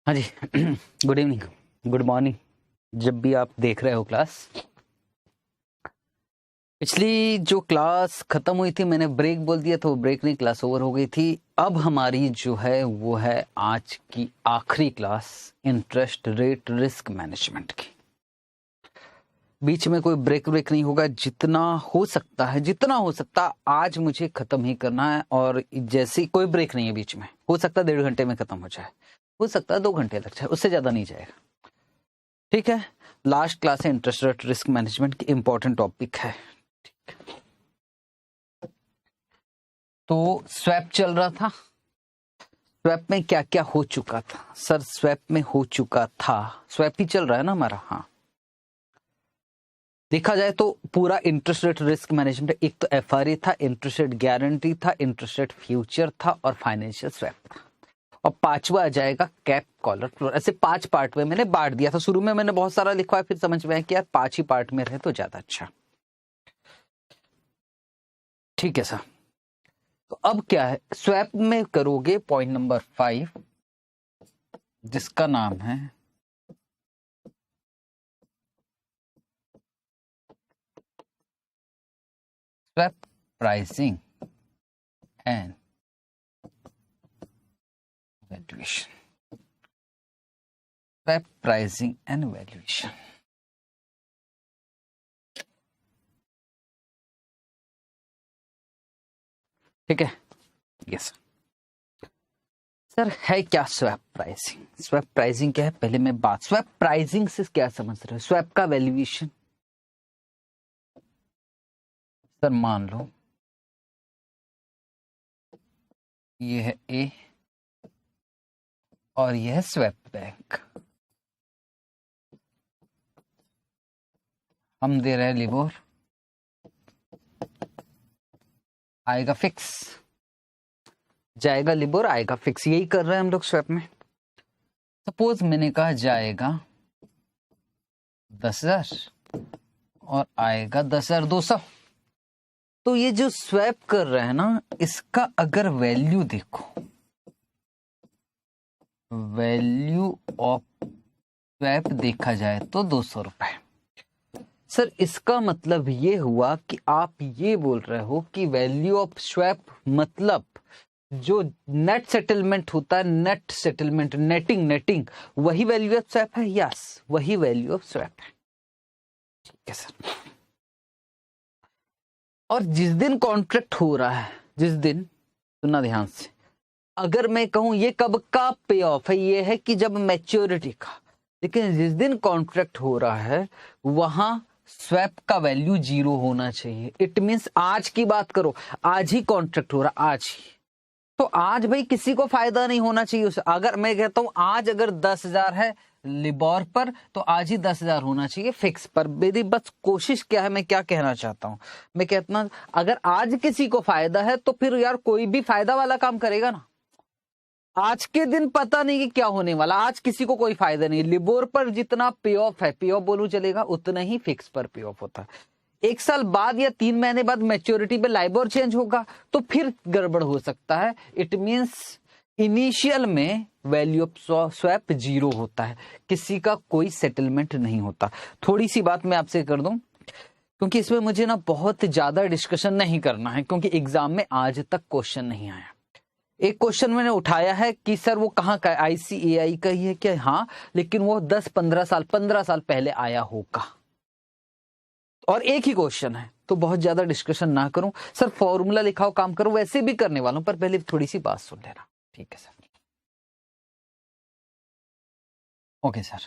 हाँ जी। Good evening, good morning, जब भी आप देख रहे हो क्लास। पिछली जो क्लास खत्म हुई थी मैंने ब्रेक बोल दिया था, वो ब्रेक नहीं, क्लास ओवर हो गई थी। अब हमारी जो है वो है आज की आखिरी class, interest rate risk management की। बीच में कोई ब्रेक नहीं होगा, जितना हो सकता है आज मुझे खत्म ही करना है। और जैसे ही कोई ब्रेक नहीं है बीच में, हो सकता है 1.5 घंटे में खत्म हो जाए, हो सकता है 2 घंटे लग जाए, उससे ज्यादा नहीं जाएगा। ठीक है, लास्ट क्लास है इंटरेस्ट रेट रिस्क मैनेजमेंट की, इंपॉर्टेंट टॉपिक है। तो स्वैप चल रहा था, स्वैप में क्या क्या हो चुका था सर? स्वैप में हो चुका था, स्वैप ही चल रहा है ना हमारा। हाँ, देखा जाए तो पूरा इंटरेस्ट रेट रिस्क मैनेजमेंट, एक तो एफआरए था, इंटरेस्ट रेट गारंटी था, इंटरेस्ट रेट फ्यूचर था और फाइनेंशियल स्वैप था। और पांचवा आ जाएगा कैप कॉलर फ्लोर। ऐसे 5 पार्ट में मैंने बांट दिया था। शुरू में मैंने बहुत सारा लिखवा, फिर समझ में आया कि यार 5 ही पार्ट में रहे तो ज्यादा अच्छा। ठीक है सर। तो अब क्या है, स्वैप में करोगे पॉइंट नंबर 5, जिसका नाम है swap pricing and valuation. Swap pricing and valuation. ठीक है, यस सर। है क्या स्वैप प्राइसिंग? स्वैप प्राइसिंग क्या है, पहले मैं बात, स्वैप प्राइसिंग से क्या समझ रहे हो? स्वैप का वैल्यूएशन। सर मान लो ये है ए और यह है स्वैप बैंक, हम दे रहे हैं लिबोर, आएगा फिक्स, जाएगा लिबोर, आएगा फिक्स। यही कर रहे हैं हम लोग स्वैप में। सपोज मैंने कहा जाएगा 10,000 और आएगा 10,200। तो ये जो स्वैप कर रहे हैं ना, इसका अगर वैल्यू देखो, वैल्यू ऑफ स्वैप देखा जाए तो 200 रुपए। सर इसका मतलब ये हुआ कि आप ये बोल रहे हो कि वैल्यू ऑफ स्वैप मतलब जो नेट सेटलमेंट होता है, नेट सेटलमेंट, नेटिंग, वही वैल्यू ऑफ स्वैप है। यस, वही वैल्यू ऑफ स्वैप है। ठीक है सर। और जिस दिन कॉन्ट्रैक्ट हो रहा है, जिस दिन, सुनना ध्यान से, अगर मैं कहूं ये कब का पे ऑफ है, ये है कि जब मैच्योरिटी का, लेकिन जिस दिन कॉन्ट्रैक्ट हो रहा है वहां स्वैप का वैल्यू 0 होना चाहिए। इट मींस आज की बात करो, आज ही कॉन्ट्रैक्ट हो रहा, आज ही, तो आज भाई किसी को फायदा नहीं होना चाहिए उसे। अगर मैं कहता हूं आज अगर 10,000 है लिबोर पर, तो आज ही 10,000 होना चाहिए फिक्स पर। मेरी बस कोशिश क्या है, मैं क्या कहना चाहता हूं, मैं कहता हूं अगर आज किसी को फायदा है तो फिर यार कोई भी फायदा वाला काम करेगा ना। आज के दिन पता नहीं कि क्या होने वाला, आज किसी को कोई फायदा नहीं। लिबोर पर जितना पे ऑफ है, पे ऑफ बोलूं चलेगा, उतना ही फिक्स पर पे ऑफ होता है। 1 साल बाद या 3 महीने बाद मैच्योरिटी पे लाइबोर चेंज होगा तो फिर गड़बड़ हो सकता है। इट मींस इनिशियल में वैल्यू ऑफ स्वैप 0 होता है, किसी का कोई सेटलमेंट नहीं होता। थोड़ी सी बात मैं आपसे कर दूं, क्योंकि इसमें मुझे ना बहुत ज्यादा डिस्कशन नहीं करना है, क्योंकि एग्जाम में आज तक क्वेश्चन नहीं आया। एक क्वेश्चन मैंने उठाया है कि सर वो कहाँ का है, आईसीएआई का ही है क्या? हाँ, लेकिन वो 10-15 साल, 15 साल पहले आया होगा, और एक ही क्वेश्चन है, तो बहुत ज्यादा डिस्कशन ना करूं। सर फॉर्मूला लिखाओ, काम करो, वैसे भी करने वालों, पर पहले थोड़ी सी बात सुन लेना। ठीक है सर। Okay sir.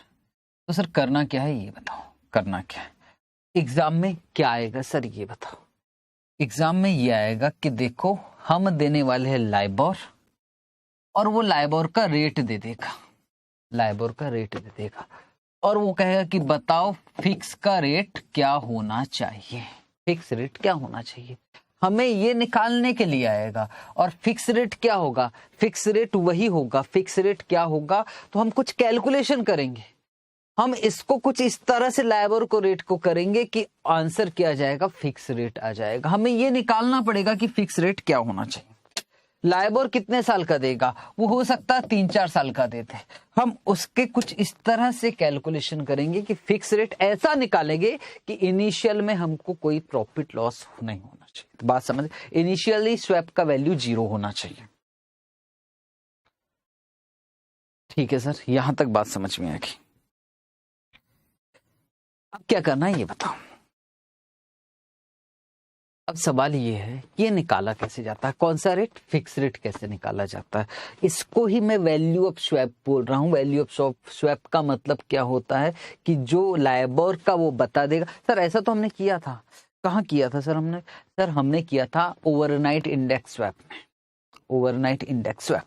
तो सर करना क्या है ये बताओ, करना क्या है? एग्जाम में क्या आएगा सर ये बताओ? एग्जाम में ये आएगा कि देखो हम देने वाले हैं लाइबोर, और वो लाइबोर का रेट दे देगा, लाइबोर का रेट दे देगा, और वो कहेगा कि बताओ फिक्स का रेट क्या होना चाहिए, फिक्स रेट क्या होना चाहिए, हमें ये निकालने के लिए आएगा। और फिक्स रेट क्या होगा? फिक्स रेट वही होगा, फिक्स रेट क्या होगा, तो हम कुछ कैलकुलेशन करेंगे, हम इसको कुछ इस तरह से लाइबोर को रेट को करेंगे कि आंसर क्या आ जाएगा, फिक्स रेट आ जाएगा। हमें ये निकालना पड़ेगा कि फिक्स रेट क्या होना चाहिए। लाइबोर कितने साल का देगा, वो हो सकता है 3-4 साल का देते। हम उसके कुछ इस तरह से कैलकुलेशन करेंगे कि फिक्स रेट ऐसा निकालेंगे कि इनिशियल में हमको कोई प्रॉफिट लॉस नहीं होना चाहिए। तो बात समझ, इनिशियली स्वैप का वैल्यू 0 होना चाहिए। ठीक है सर, यहां तक बात समझ में आ गई। अब क्या करना है ये बताओ। अब सवाल ये है कि ये निकाला कैसे जाता है, कौन सा रेट, फिक्स रेट कैसे निकाला जाता है। इसको ही मैं वैल्यू ऑफ स्वैप बोल रहा हूँ। वैल्यू ऑफ स्वैप का मतलब क्या होता है कि जो लाइबोर का वो बता देगा। सर ऐसा तो हमने किया था, कहाँ किया था सर हमने किया था ओवरनाइट इंडेक्स स्वैप में। ओवरनाइट इंडेक्स स्वैप,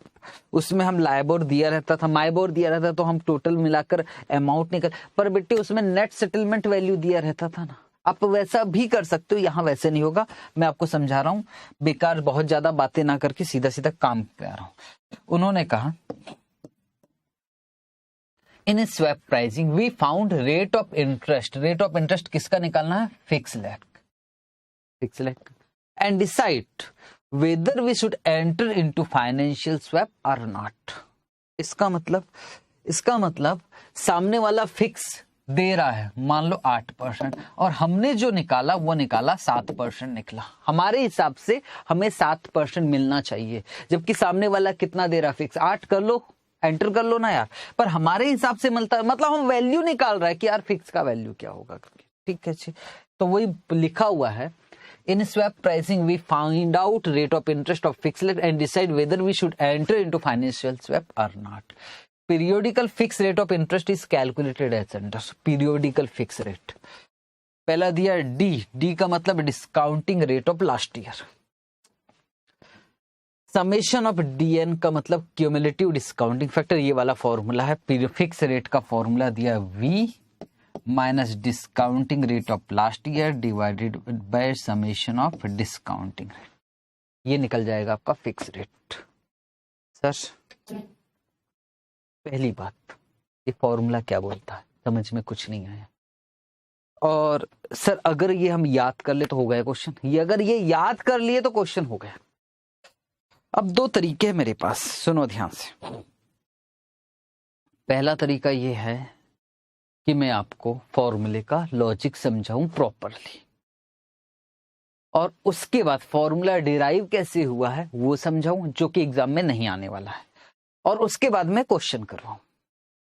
उसमें हम लाइबोर दिया रहता था, माइबोर दिया रहता, तो हम टोटल मिलाकर अमाउंट निकल, पर बेटे उसमें नेट सेटलमेंट वैल्यू दिया रहता था ना। आप वैसा भी कर सकते हो, यहां वैसे नहीं होगा। मैं आपको समझा रहा हूं, बेकार बहुत ज्यादा बातें ना करके सीधा सीधा काम कर रहा हूं। उन्होंने कहा in swap pricing we found rate of interest. Rate of interest किसका निकालना है, fix leg and decide whether we should enter into financial swap or not। इसका मतलब सामने वाला फिक्स दे रहा है, मान लो 8%, और हमने जो निकाला वो निकाला 7% निकला। हमारे हिसाब से हमें 7% मिलना चाहिए, जबकि सामने वाला कितना दे रहा, फिक्स 8 कर लो, एंटर कर लो ना यार। पर हमारे हिसाब से मिलता है, मतलब हम वैल्यू निकाल रहा है कि यार फिक्स का वैल्यू क्या होगा। ठीक है जी, तो वही लिखा हुआ है in swap pricing we find out rate of interest of fixed rate and decide whether we should enter into financial swap or not। periodical fixed rate of interest is calculated as under periodical fixed rate। पहला दिया D का मतलब discounting rate of last year. Summation of DN का मतलब cumulative discounting factor, ये वाला formula है। Fix rate का फॉर्मूला दिया V minus discounting rate of last year divided by summation of discounting rate, ये निकल जाएगा आपका फिक्स रेट। सर पहली बात, ये फॉर्मूला क्या बोलता है, समझ में कुछ नहीं आया। और सर अगर ये हम याद कर ले तो हो गया क्वेश्चन, ये अगर ये याद कर लिए तो क्वेश्चन हो गया। अब 2 तरीके हैं मेरे पास, सुनो ध्यान से। पहला तरीका ये है कि मैं आपको फॉर्मूले का लॉजिक समझाऊं प्रॉपरली, और उसके बाद फॉर्मूला डिराइव कैसे हुआ है वो समझाऊं, जो कि एग्जाम में नहीं आने वाला है, और उसके बाद मैं क्वेश्चन करवाऊं।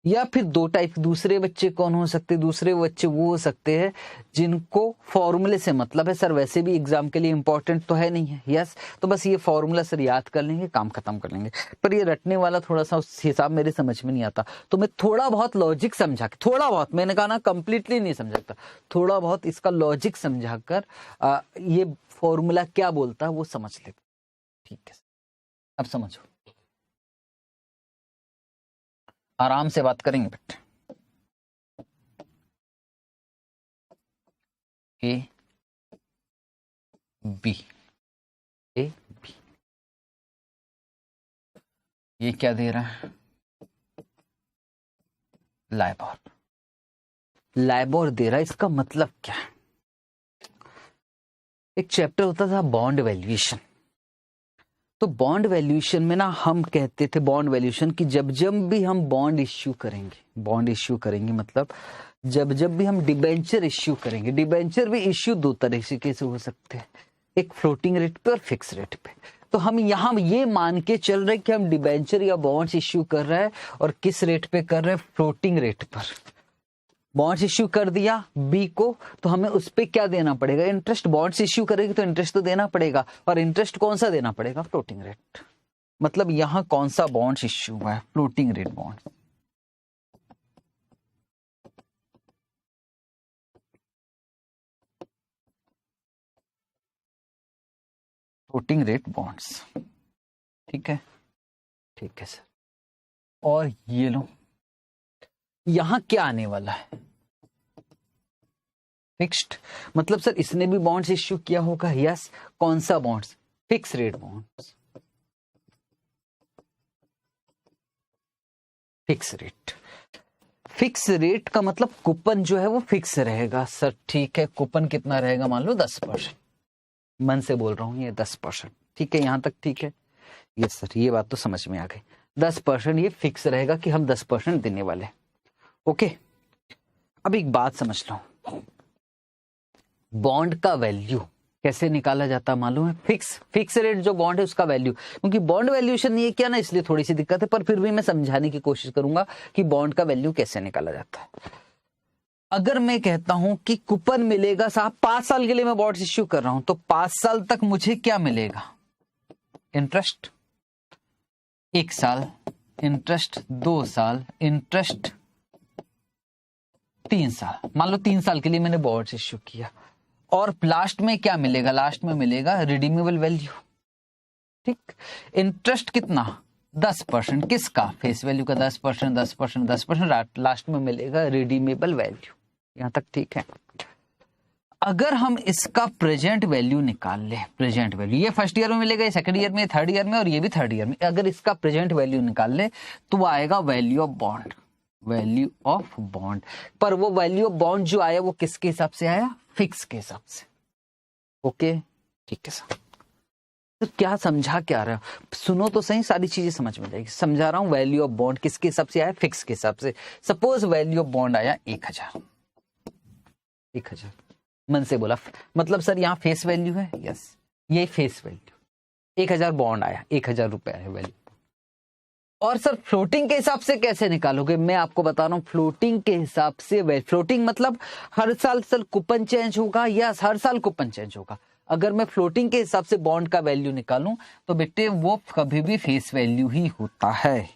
या फिर 2 टाइप दूसरे बच्चे कौन हो सकते, दूसरे बच्चे वो हो सकते हैं जिनको फॉर्मूले से मतलब है, सर वैसे भी एग्जाम के लिए इंपॉर्टेंट तो है नहीं है, यस, तो बस ये फॉर्मूला सर याद कर लेंगे, काम खत्म कर लेंगे। पर ये रटने वाला थोड़ा सा उस हिसाब मेरे समझ में नहीं आता, तो मैं थोड़ा बहुत लॉजिक समझा के, थोड़ा बहुत, मैंने कहा ना कंप्लीटली नहीं समझाता, थोड़ा बहुत इसका लॉजिक समझाकर ये फॉर्मूला क्या बोलता है वो समझ लेते। ठीक है, अब समझो, आराम से बात करेंगे बेटे। ए बी ये क्या दे रहा है, लाइबोर दे रहा है। इसका मतलब क्या है, एक चैप्टर होता था बॉन्ड वैल्यूएशन, तो बॉन्ड वैल्यूएशन में ना हम कहते थे बॉन्ड वैल्यूएशन की जब भी हम बॉन्ड इश्यू करेंगे मतलब जब भी हम डिबेंचर इश्यू करेंगे, डिबेंचर भी इश्यू 2 तरीके से हो सकते हैं, एक फ्लोटिंग रेट पे और फिक्स रेट पे। तो हम यहाँ ये मान के चल रहे हैं कि हम डिबेंचर या बॉन्ड्स इश्यू कर रहे हैं, और किस रेट पे कर रहे हैं, फ्लोटिंग रेट पर। बॉन्ड्स इश्यू कर दिया बी को, तो हमें उस पे क्या देना पड़ेगा, इंटरेस्ट। बॉन्ड्स इश्यू करेगी तो इंटरेस्ट तो देना पड़ेगा, और इंटरेस्ट कौन सा देना पड़ेगा, फ्लोटिंग रेट। मतलब यहां कौन सा बॉन्ड्स इश्यू हुआ है, floating rate bond. Floating rate bonds, ठीक है सर। और ये लो, यहां क्या आने वाला है, फिक्स्ड। मतलब सर इसने भी बॉन्ड्स इश्यू किया होगा, यस। कौन सा bonds, fix rate bonds, fix rate का मतलब कूपन जो है वो फिक्स रहेगा सर, ठीक है। कूपन कितना रहेगा, मान लो 10%, मन से बोल रहा हूं ये 10%, ठीक है, यहां तक ठीक है। यस सर, ये बात तो समझ में आ गई। 10% ये फिक्स रहेगा कि हम 10% देने वाले हैं। ओके, अब एक बात समझ लो, बॉन्ड का वैल्यू कैसे निकाला जाता मालूम है? फिक्स रेट जो बॉन्ड है उसका वैल्यू, क्योंकि बॉन्ड वैल्यूएशन ये क्या ना, इसलिए थोड़ी सी दिक्कत है, पर फिर भी मैं समझाने की कोशिश करूंगा कि बॉन्ड का वैल्यू कैसे निकाला जाता है। अगर मैं कहता हूं कि कूपन मिलेगा साहब, 5 साल के लिए मैं बॉन्ड्स इश्यू कर रहा हूं, तो 5 साल तक मुझे क्या मिलेगा? इंटरेस्ट 1 साल, इंटरेस्ट 2 साल, इंटरेस्ट 3 साल। मान लो 3 साल के लिए मैंने बॉन्ड्स इश्यू किया, और लास्ट में क्या मिलेगा? लास्ट में मिलेगा रिडीमेबल वैल्यू। ठीक, इंटरेस्ट कितना? 10%। किसका? फेस वैल्यू का 10%, 10%, 10%, लास्ट में मिलेगा रिडीमेबल वैल्यू। यहां तक ठीक है? अगर हम इसका प्रेजेंट वैल्यू निकाल ले, प्रेजेंट वैल्यू ये फर्स्ट ईयर में मिलेगा, ये सेकंड ईयर में, थर्ड ईयर में, और ये भी थर्ड ईयर में, अगर इसका प्रेजेंट वैल्यू निकाल ले तो आएगा value of bond, value of bond. पर वो वैल्यू ऑफ बॉन्ड जो आया वो किसके हिसाब से आया? फिक्स के हिसाब से। ओके, ठीक है सर। तो क्या समझा क्या रहा है? सुनो तो सही, सारी चीजें समझ में जाएगी। समझा रहा हूं, वैल्यू ऑफ बॉन्ड किसके हिसाब से आया? फिक्स के हिसाब से। सपोज वैल्यू ऑफ बॉन्ड आया 1000, 1000 मन से बोला, मतलब सर यहाँ फेस वैल्यू है, यस ये फेस वैल्यू, 1000 बॉन्ड आया, 1000 रुपए आया वैल्यू। और सर फ्लोटिंग के हिसाब से कैसे निकालोगे? मैं आपको बता रहा हूं, फ्लोटिंग के हिसाब से, फ्लोटिंग मतलब हर साल सर कूपन चेंज होगा, या हर साल कूपन चेंज होगा। अगर मैं फ्लोटिंग के हिसाब से बॉन्ड का वैल्यू निकालूं तो बेटे वो कभी भी फेस वैल्यू ही होता है।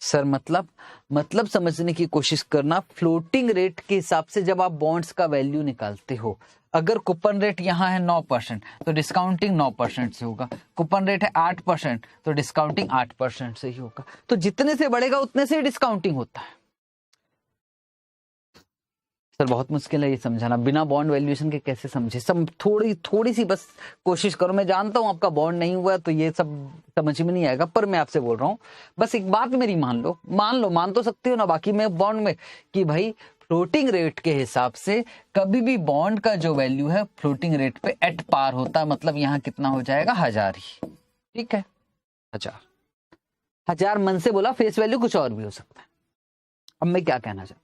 सर मतलब समझने की कोशिश करना। फ्लोटिंग रेट के हिसाब से जब आप बॉन्ड्स का वैल्यू निकालते हो, अगर कूपन रेट यहाँ है 9% तो डिस्काउंटिंग 9% से होगा, कूपन रेट है 8% तो डिस्काउंटिंग 8% से ही होगा। तो जितने से बढ़ेगा उतने से ही डिस्काउंटिंग होता है। सर बहुत मुश्किल है ये समझाना, बिना बॉन्ड वैल्यूएशन के कैसे समझे? सब थोड़ी सी बस कोशिश करो। मैं जानता हूं आपका बॉन्ड नहीं हुआ तो ये सब समझ में नहीं आएगा, पर मैं आपसे बोल रहा हूं, बस एक बात मेरी मान तो सकते हो ना बाकी में बॉन्ड में, कि भाई फ्लोटिंग रेट के हिसाब से कभी भी बॉन्ड का जो वैल्यू है फ्लोटिंग रेट पे एट पार होता है। मतलब यहाँ कितना हो जाएगा? 1000 ही। ठीक है, 1000 मन से बोला, फेस वैल्यू कुछ और भी हो सकता है। अब मैं क्या कहना चाहता हूं,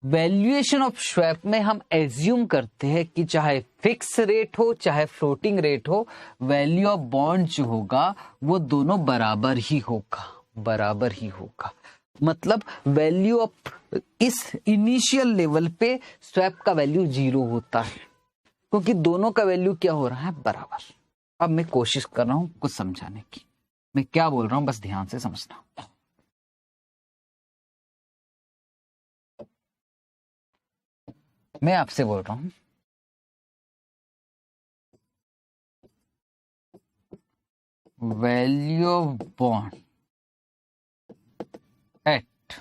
वैल्यूएशन ऑफ स्वैप में हम एज्यूम करते हैं कि चाहे फिक्स रेट हो चाहे फ्लोटिंग रेट हो, वैल्यू ऑफ बॉन्ड जो होगा वो दोनों बराबर ही होगा। मतलब वैल्यू ऑफ इस इनिशियल लेवल पे स्वैप का वैल्यू 0 होता है, क्योंकि दोनों का वैल्यू क्या हो रहा है? बराबर। अब मैं कोशिश कर रहा हूं कुछ समझाने की, मैं क्या बोल रहा हूं बस ध्यान से समझना। मैं आपसे बोल रहा हूं value of bond at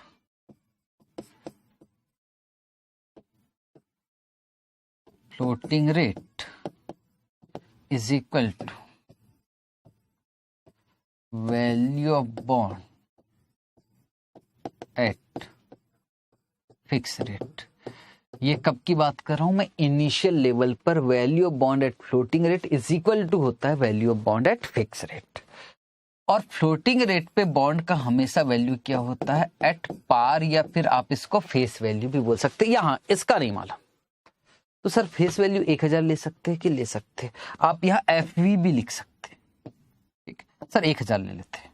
floating rate is equal to value of bond at fix rate. ये कब की बात कर रहा हूं मैं? इनिशियल लेवल पर value of bond at floating rate is equal to होता है value of bond at fix rate. और फ्लोटिंग रेट पे बॉन्ड का हमेशा वैल्यू क्या होता है? एट पार, या फिर आप इसको फेस वैल्यू भी बोल सकते हैं। यहां इसका नहीं मालूम तो सर फेस वैल्यू 1000 ले सकते हैं कि ले सकते हैं? आप यहाँ FV भी लिख सकते हैं। ठीक है सर, 1000 ले लेते हैं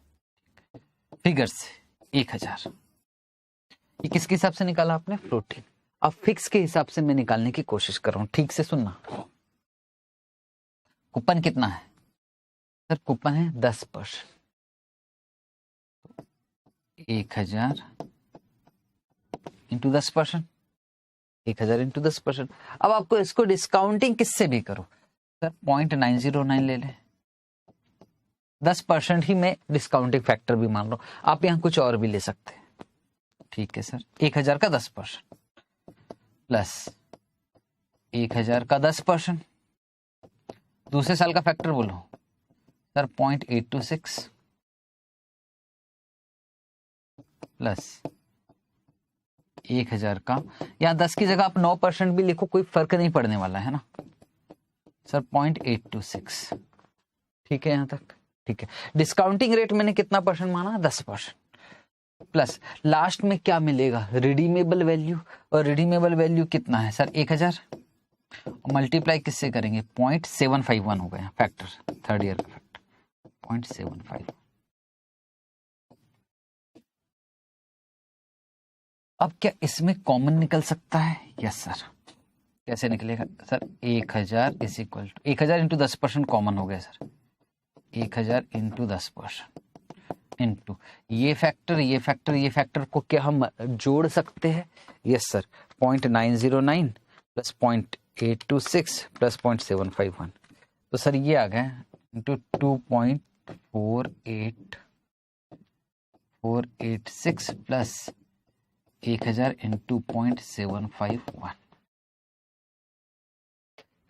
फिगर से 1000। ये किसके हिसाब से निकाला आपने? फ्लोटिंग। अब फिक्स के हिसाब से मैं निकालने की कोशिश कर रहा हूं, ठीक से सुनना। कूपन कितना है सर? कूपन है 10%। 1000 इंटू 10%, 1000 इंटू 10%। अब आपको इसको डिस्काउंटिंग किससे भी करो सर, 0.909 ले लें, 10% ही मैं डिस्काउंटिंग फैक्टर भी मान लो। आप यहां कुछ और भी ले सकते हैं। ठीक है सर, 1000 का 10% प्लस 1000 का 10%, दूसरे साल का फैक्टर बोलो सर 0.826 प्लस 1000 का, यहाँ 10 की जगह आप 9% भी लिखो, कोई फर्क नहीं पड़ने वाला है ना सर, 0.826। ठीक है यहां तक? ठीक है, डिस्काउंटिंग रेट मैंने कितना परसेंट माना, 10%, प्लस लास्ट में क्या मिलेगा, रिडीमेबल वैल्यू, और रिडीमेबल वैल्यू कितना है सर 1000, मल्टीप्लाई किससे करेंगे, 0.751 हो गया फैक्टर, थर्ड ईयर का फैक्टर 0.75। अब क्या इसमें कॉमन निकल सकता है, यस सर। कैसे निकलेगा sir, 1000 is equal to 1000 into 10% common हो गया सर, 1000 इंटू 10% इंटू ये फैक्टर, ये फैक्टर, ये फैक्टर को क्या हम जोड़ सकते हैं, यस सर, 0.909 प्लस 0.826 प्लस 0.751, तो सर ये आ गया इंटू 2.486 प्लस 1000 इंटू 0.751।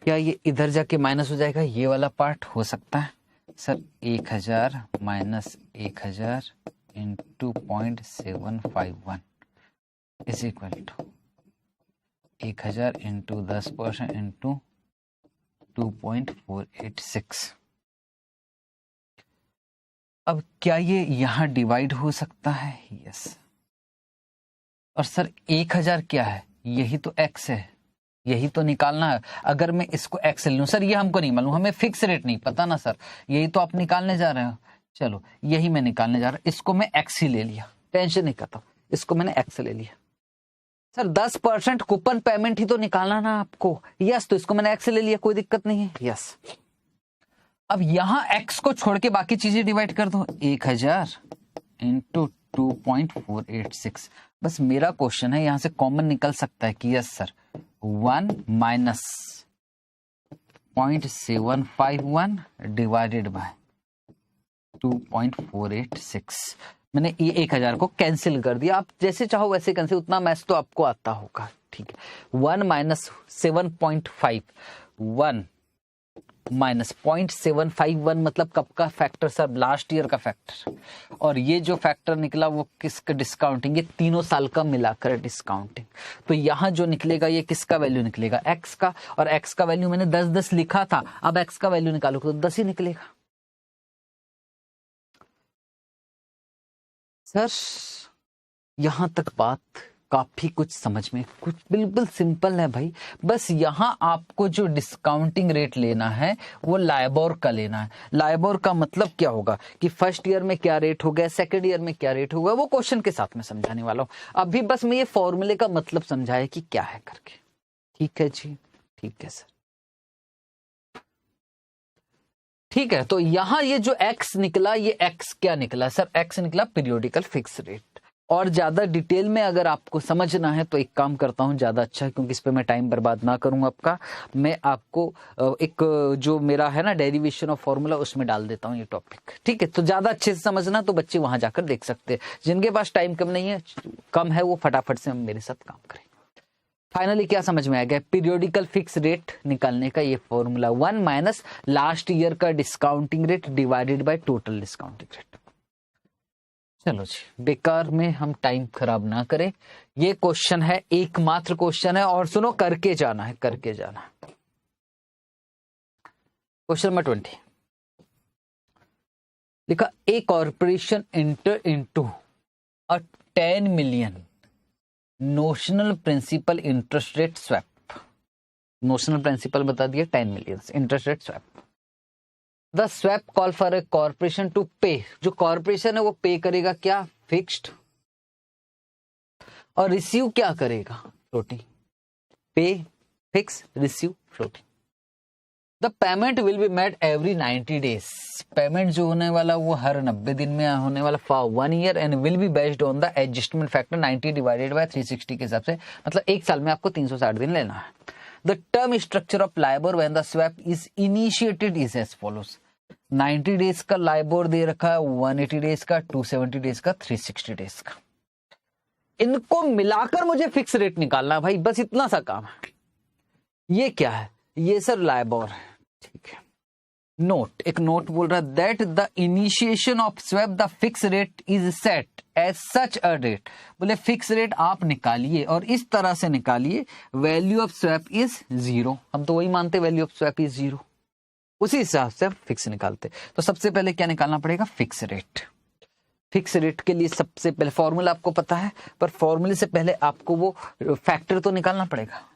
क्या ये इधर जाके माइनस हो जाएगा, ये वाला पार्ट हो सकता है sir, 1000 minus 1000 into 0.751 is equal to 1000 into 10% into 2.486। अब क्या ये यहां डिवाइड हो सकता है, यस। और सर 1000 क्या है, यही तो x है, यही तो निकालना है। अगर मैं इसको x लूं सर, ये हमको नहीं मालूम, हमें फिक्स रेट नहीं पता ना सर, यही तो आप निकालने जा रहे हो, चलो यही मैं निकालने जा रहा हूं, इसको मैं x ही ले लिया, टेंशन नहीं करता, इसको मैंने x ले लिया। सर 10% कूपन पेमेंट ही तो निकालना ना आपको, यस, तो इसको मैंने x ले लिया, कोई दिक्कत नहीं है, यस। अब यहां x को छोड़ के बाकी चीजें डिवाइड कर दो, 1000 इंटू 2.486। बस मेरा क्वेश्चन है, यहां से कॉमन निकल सकता है कि yes sir 1 minus 0.751 divided by 2.486। मैंने ये 1000 को कैंसिल कर दिया, आप जैसे चाहो वैसे कैंसिल, उतना मैथ्स तो आपको आता होगा, ठीक है। 1 माइनस 7.5, 1 माइनस 0.751 मतलब कब का फैक्टर सर, लास्ट ईयर का फैक्टर, और ये जो फैक्टर निकला वो किसका, डिस्काउंटिंग, ये तीनों साल का मिलाकर डिस्काउंटिंग। तो यहां जो निकलेगा ये किसका वैल्यू निकलेगा, x का, और x का वैल्यू मैंने 10 लिखा था, अब x का वैल्यू निकालो तो 10 ही निकलेगा। सर यहां तक बात काफी कुछ समझ में, कुछ बिल्कुल सिंपल है भाई। बस यहां आपको जो डिस्काउंटिंग रेट लेना है वो लाइबोर का लेना है। लाइबोर का मतलब क्या होगा कि फर्स्ट ईयर में क्या रेट हो गया, सेकंड ईयर में क्या रेट होगा, वो क्वेश्चन के साथ में समझाने वाला हूं। अभी बस मैं ये फॉर्मूले का मतलब समझाया कि क्या है करके, ठीक है जी, ठीक है सर, ठीक है। तो यहां ये जो x निकला, ये x क्या निकला सर, x निकला पीरियोडिकल फिक्स रेट। और ज्यादा डिटेल में अगर आपको समझना है तो एक काम करता हूं, ज्यादा अच्छा है, क्योंकि इस पे मैं टाइम बर्बाद ना करूं आपका, मैं आपको एक जो मेरा है ना डेरिवेशन ऑफ फॉर्मूला, उसमें डाल देता हूं ये टॉपिक, ठीक है। तो ज्यादा अच्छे से समझना तो बच्चे वहां जाकर देख सकते हैं, जिनके पास टाइम कम नहीं है, कम है, वो फटाफट से मेरे साथ काम करें। फाइनली क्या समझ में आ गया, पीरियोडिकल फिक्स रेट निकालने का ये फॉर्मूला, 1 माइनस लास्ट ईयर का discounting rate divided by total discounting rate. चलो जी, बेकार में हम टाइम खराब ना करें, ये क्वेश्चन है, एकमात्र क्वेश्चन है, और सुनो करके जाना है, करके जाना। क्वेश्चन नंबर 20 लिखा, a corporation enter into a 10 million notional principal interest rate swap. Notional principal बता दिया 10 million, interest rate swap. The swap call for a corporation to pay, जो कॉर्पोरेशन है वो पे करेगा क्या, फिक्स्ड, और रिसीव क्या करेगा, फ्लोटिंग। पे fix, receive floating. The payment will be made every 90 days, payment जो होने वाला वो हर 90 दिन में होने वाला for 1 year, and will be based on the adjustment factor 90 divided by 360 के हिसाब से, मतलब एक साल में आपको 360 दिन लेना है। The term structure of LIBOR when the swap is initiated is as follows. 90 days का लाइबोर दे रखा है, 180 डेज का, 270 डेज का, 360 डेज का। इनको मिलाकर मुझे फिक्स रेट निकालना है भाई, बस इतना सा काम है। ये क्या है, ये सर लाइबोर है, ठीक है। नोट, एक नोट बोल रहा है that the initiation of swap the fix rate is set as such a rate. बोले फिक्स रेट आप निकालिए और इस तरह से निकालिए, वैल्यू ऑफ स्वैप इज 0। हम तो वही मानते वैल्यू ऑफ स्वैप इज 0, उसी हिसाब से आप फिक्स निकालते। तो सबसे पहले क्या निकालना पड़ेगा? Fix rate. फिक्स रेट के लिए सबसे पहले फॉर्मूला आपको पता है, पर फॉर्मूले से पहले आपको वो फैक्टर तो निकालना पड़ेगा।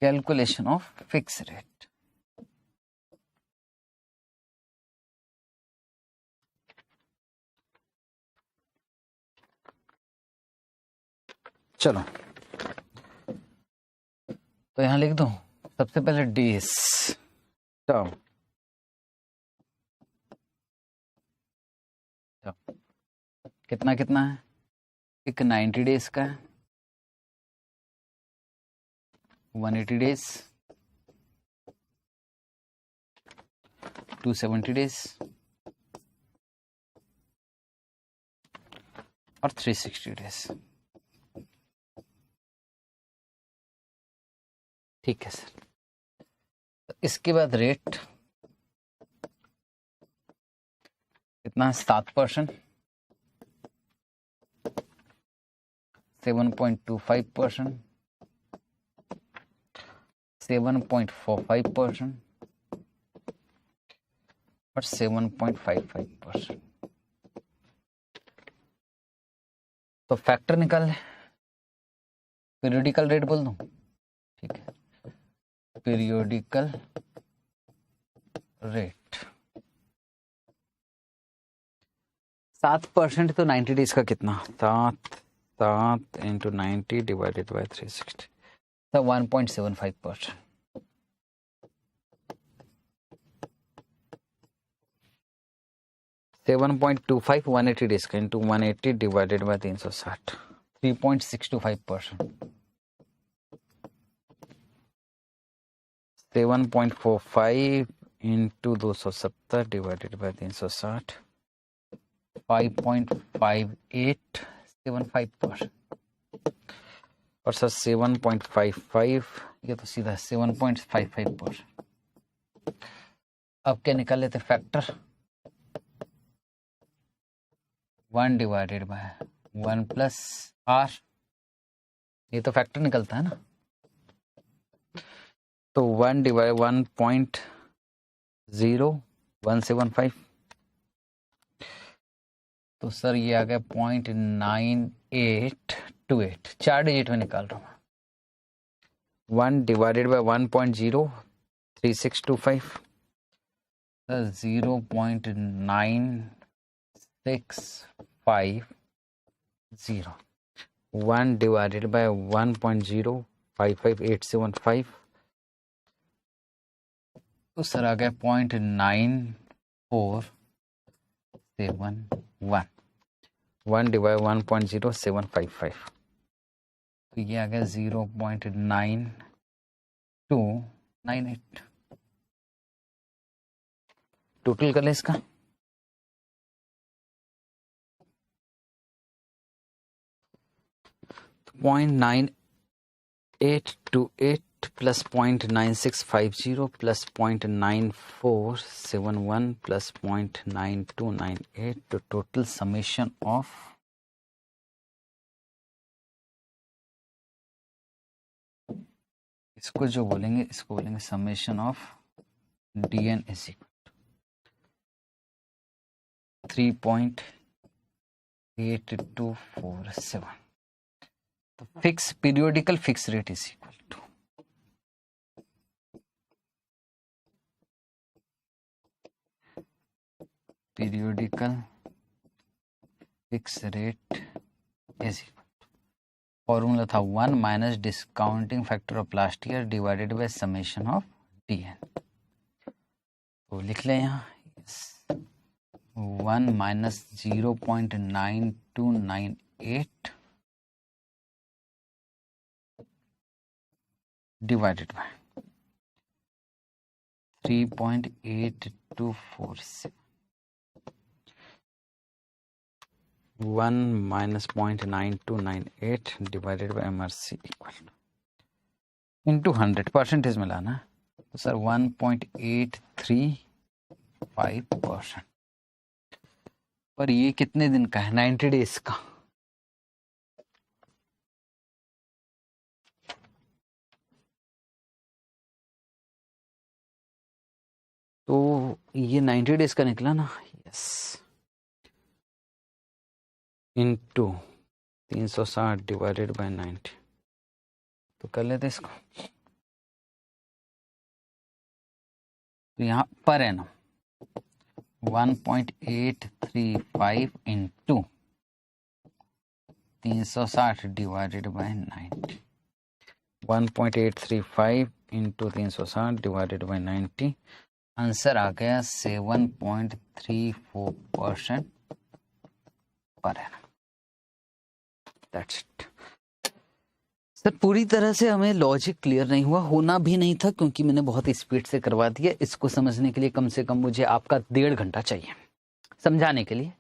Calculation of fix rate. चलो तो यहां लिख दो सबसे पहले डेज टर्म, कितना कितना है? एक 90 डेज का है, 180 डेज, 270 डेज और 360 डेज। ठीक है सर। तो इसके बाद रेट कितना? 7%, 7.25%, 7.45% और 7.55%। तो फैक्टर निकाल लें। पीरियोडिकल रेट बोल दूं? ठीक है, पीरियोडिकल रेट 7% तो 90 डेज का कितना? 7 इंटू 90 डिवाइडेड बाई 360, तो 1.75%। Seven point two five 180 days का into 180 divided by 360, 3.625%। 7.45 into 270 divided by 360, 5.5875%। और सर 7.55, ये तो सीधा 7.55%। अब क्या निकाल लेते? Factor 1 divided by 1 plus R, ये तो फैक्टर निकलता है ना। तो 1 डिवाइड 1.0175, तो सर ये आ गया 0.9828, 4 डिजिट में निकाल रहा हूँ। 1 डिवाइडेड बाय 1.03625, 0.9650। 1 डिवाइडेड बाय 1.055875, तो सर आ गया 0.9471। 1 डिवाइड 1.0755, तो ये आ गया 0.9298। टोटल कर ले इसका। तो 0.9828 प्लस 0.9650 प्लस 0.9471 प्लस 0.9298, तो टोटल समेशन ऑफ इसको जो बोलेंगे, इसको बोलेंगे summation of dn is equal 3.8247। तो fix periodical fix rate is equal to periodical fix rate is equal to, formula था 1 minus discounting factor of last year divided by summation of dn। तो लिख लें यहाँ 1 minus 0.9298 divided by 3.8247, 1 minus 0.9298 divided by MRC equal to into 100, percentage में लाना। तो sir 1.835%, पर ये कितने दिन का है? 90 डेज का। तो ये 90 डेज का निकला ना, यस, इनटू 360 डिवाइडेड बाय 90। तो कर लेते इसको। तो यहाँ पर annum 1.835 into 360 divided by 90, 1.835 into 360 divided by 90, answer आ गया 7.34% per annum. That's it. Sir पूरी तरह से हमें लॉजिक क्लियर नहीं हुआ, होना भी नहीं था, क्योंकि मैंने बहुत स्पीड से करवा दिया। इसको समझने के लिए कम से कम मुझे आपका 1.5 घंटा चाहिए समझाने के लिए।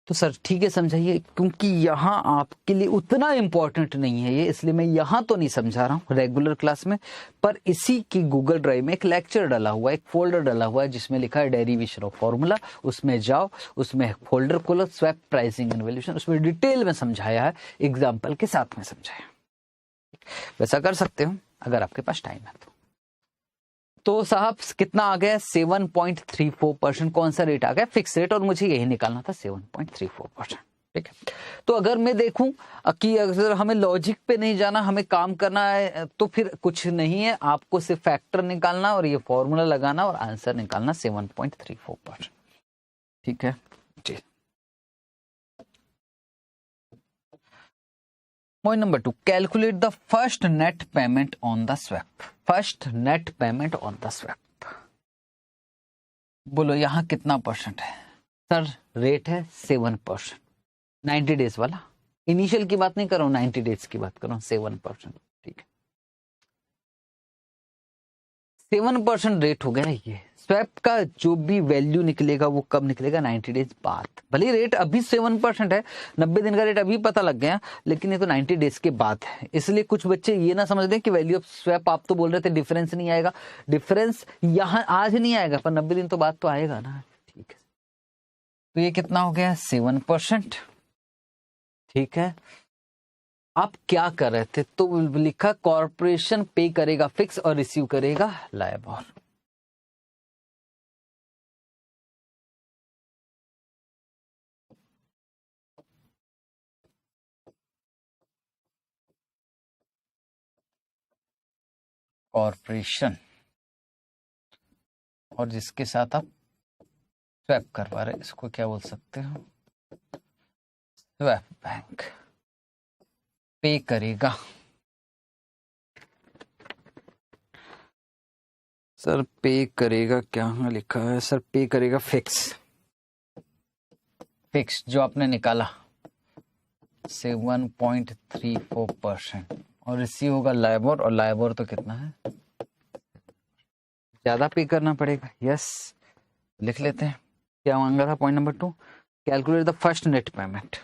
तो सर ठीक है समझाइए, क्योंकि यहाँ आपके लिए उतना इम्पोर्टेंट नहीं है ये, इसलिए मैं यहाँ तो नहीं समझा रहा हूँ रेगुलर क्लास में। पर इसी की गूगल ड्राइव में एक लेक्चर डाला हुआ है, एक फोल्डर डाला हुआ है जिसमें लिखा है डेरिवेशन ऑफ फॉर्मूला। उसमें जाओ, उसमें फोल्डर खोलो, स्वैप प्राइसिंग एंड वैल्यूएशन, उसमें डिटेल में समझाया है, एग्जाम्पल के साथ में समझाया। वैसा कर सकते हो अगर आपके पास टाइम है तो साहब कितना आ गया? 7.34%। कौन सा रेट आ गया? फिक्स रेट, और मुझे यही निकालना था 7.34%। ठीक है। तो अगर मैं देखूं कि अगर हमें लॉजिक पे नहीं जाना, हमें काम करना है, तो फिर कुछ नहीं है, आपको सिर्फ फैक्टर निकालना और ये फॉर्मूला लगाना और आंसर निकालना 7.34%। ठीक है जी। Point number 2, calculate the first net payment on the swap. First net payment on the swap. बोलो यहाँ कितना परसेंट है? सर रेट है 7%, 90 डेज वाला। इनिशियल की बात नहीं कर रहा हूँ, 90 डेज की बात कर रहा हूँ। 7%, ठीक है। 7% रेट हो गया ये। स्वैप का जो भी वैल्यू निकलेगा वो कब निकलेगा? 90 डेज बाद। भले रेट अभी 7% है, 90 दिन का रेट अभी पता लग गया, लेकिन ये तो 90 डेज के बाद है। इसलिए कुछ बच्चे ये ना समझ लें कि वैल्यू ऑफ स्वैप, आप तो बोल रहे थे डिफरेंस नहीं आएगा। डिफरेंस यहाँ आज नहीं आएगा, पर 90 दिन तो बाद तो आएगा ना। ठीक है, तो ये कितना हो गया? 7%। ठीक है, आप क्या कर रहे थे? तो लिखा कॉर्पोरेशन पे करेगा फिक्स और रिसीव करेगा लाइबोर। कॉर्पोरेशन और जिसके साथ आप स्वैप करवा रहे, इसको क्या बोल सकते हो? स्वैप बैंक पे करेगा। सर पे करेगा क्या लिखा है? सर पे करेगा फिक्स। फिक्स जो आपने निकाला 7.34%, और रिसीव होगा लाइबोर, और लाइबोर तो कितना है? ज्यादा पे करना पड़ेगा। यस, लिख लेते हैं। क्या मांगा था? Point number 2, calculate the first net payment.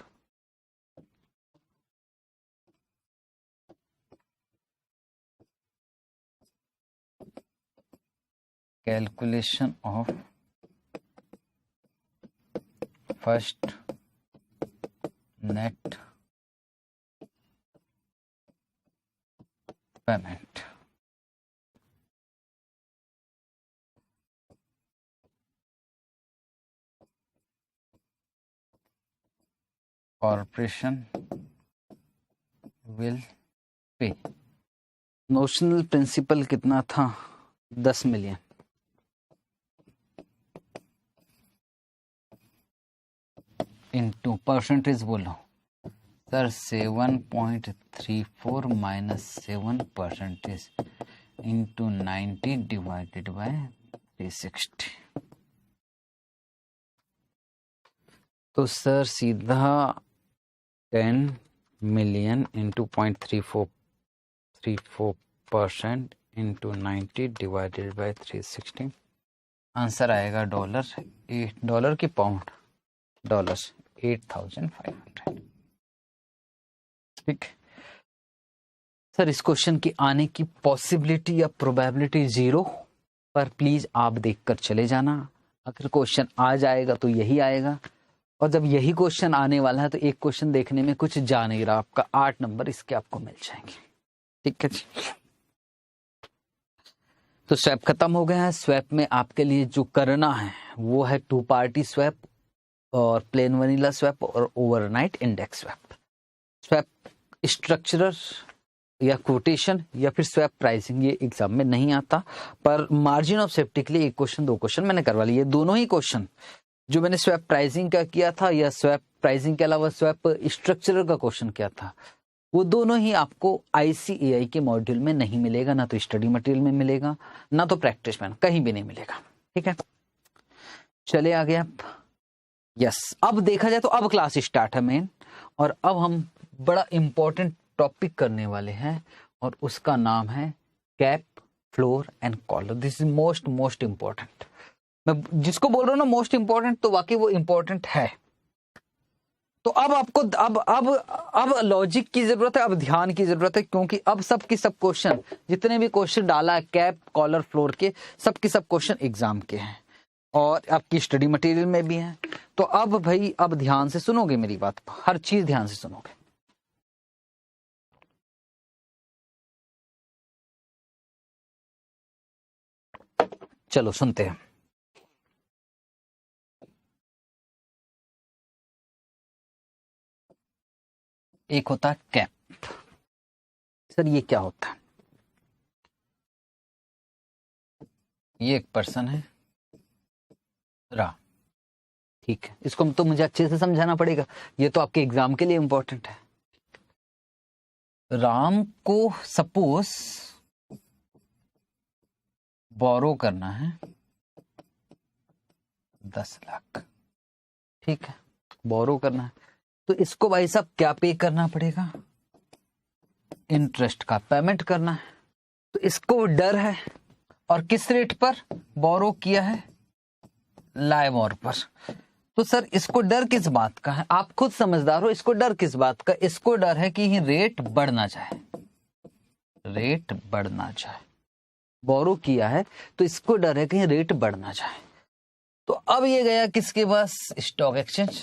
Calculation of first net payment. Corporation will pay. Notional principal कितना था? 10 मिलियन। इनटू परसेंटेज बोलो sir 7.34 minus 7% into 90 divided by 360। तो सर सीधा 10 million into 0.34% into 90 divided by 360। Answer आएगा $8 की pound, dollars 8,500। ठीक, sir इस question की आने की पॉसिबिलिटी या प्रोबेबिलिटी 0, पर प्लीज आप देखकर चले जाना। अगर क्वेश्चन आ जाएगा तो यही आएगा, और जब यही क्वेश्चन आने वाला है तो एक क्वेश्चन देखने में कुछ जा नहीं रहा, आपका 8 नंबर इसके आपको मिल जाएंगे। ठीक है जी। तो स्वैप खत्म हो गया है। स्वैप में आपके लिए जो करना है वो है 2 पार्टी स्वैप और प्लेन वनीला स्वैप और ओवरनाइट इंडेक्स स्वैप। स्वैप स्ट्रक्चरर या कोटेशन या फिर स्वैप प्राइसिंग ये एग्जाम में नहीं आता, पर मार्जिन ऑफ सेफ्टी के लिए 1 क्वेश्चन 2 क्वेश्चन मैंने करवा लिए। दोनों ही क्वेश्चन जो मैंने स्वैप प्राइसिंग का किया था या स्वैप प्राइसिंग के अलावा स्वैप स्ट्रक्चरर का क्वेश्चन किया था, वो दोनों ही आपको ICAI के मॉड्यूल में नहीं मिलेगा, ना तो स्टडी मटेरियल में मिलेगा, ना तो प्रैक्टिस में, कहीं भी नहीं मिलेगा। ठीक है, चले आगे आप। यस, अब देखा जाए तो अब क्लास स्टार्ट है मेन, और अब हम बड़ा इंपॉर्टेंट टॉपिक करने वाले हैं और उसका नाम है cap, floor and collar. This is most important. मैं जिसको बोल रहा हूँ ना मोस्ट इंपॉर्टेंट, तो वाकई वो इंपॉर्टेंट है। तो अब आपको अब लॉजिक की जरूरत है, अब ध्यान की जरूरत है, क्योंकि अब सब क्वेश्चन, जितने भी क्वेश्चन डाला है कैप, कॉलर, फ्लोर के, सब क्वेश्चन एग्जाम के हैं और आपकी स्टडी मटेरियल में भी हैं। तो अब भाई अब ध्यान से सुनोगे मेरी बात, हर चीज ध्यान से सुनोगे। चलो सुनते हैं। एक होता है कैप। सर ये क्या होता है? ये एक पर्सन है राम, ठीक है, इसको तो मुझे अच्छे से समझाना पड़ेगा, ये तो आपके एग्जाम के लिए इंपॉर्टेंट है। राम को सपोज बोरो करना है 10 लाख, ठीक है, बोरो करना है, तो इसको भाई साहब क्या पे करना पड़ेगा? इंटरेस्ट का पेमेंट करना है। तो इसको डर है, और किस रेट पर बोरो किया है? लाइबोर पर। तो सर इसको डर किस बात का है? आप खुद समझदार हो, इसको डर किस बात का? इसको डर है कि रेट बढ़ ना जाए, रेट बढ़ ना जाए। बोरो किया है तो इसको डर है कि रेट बढ़ ना जाए। तो अब ये गया किसके पास? स्टॉक एक्सचेंज,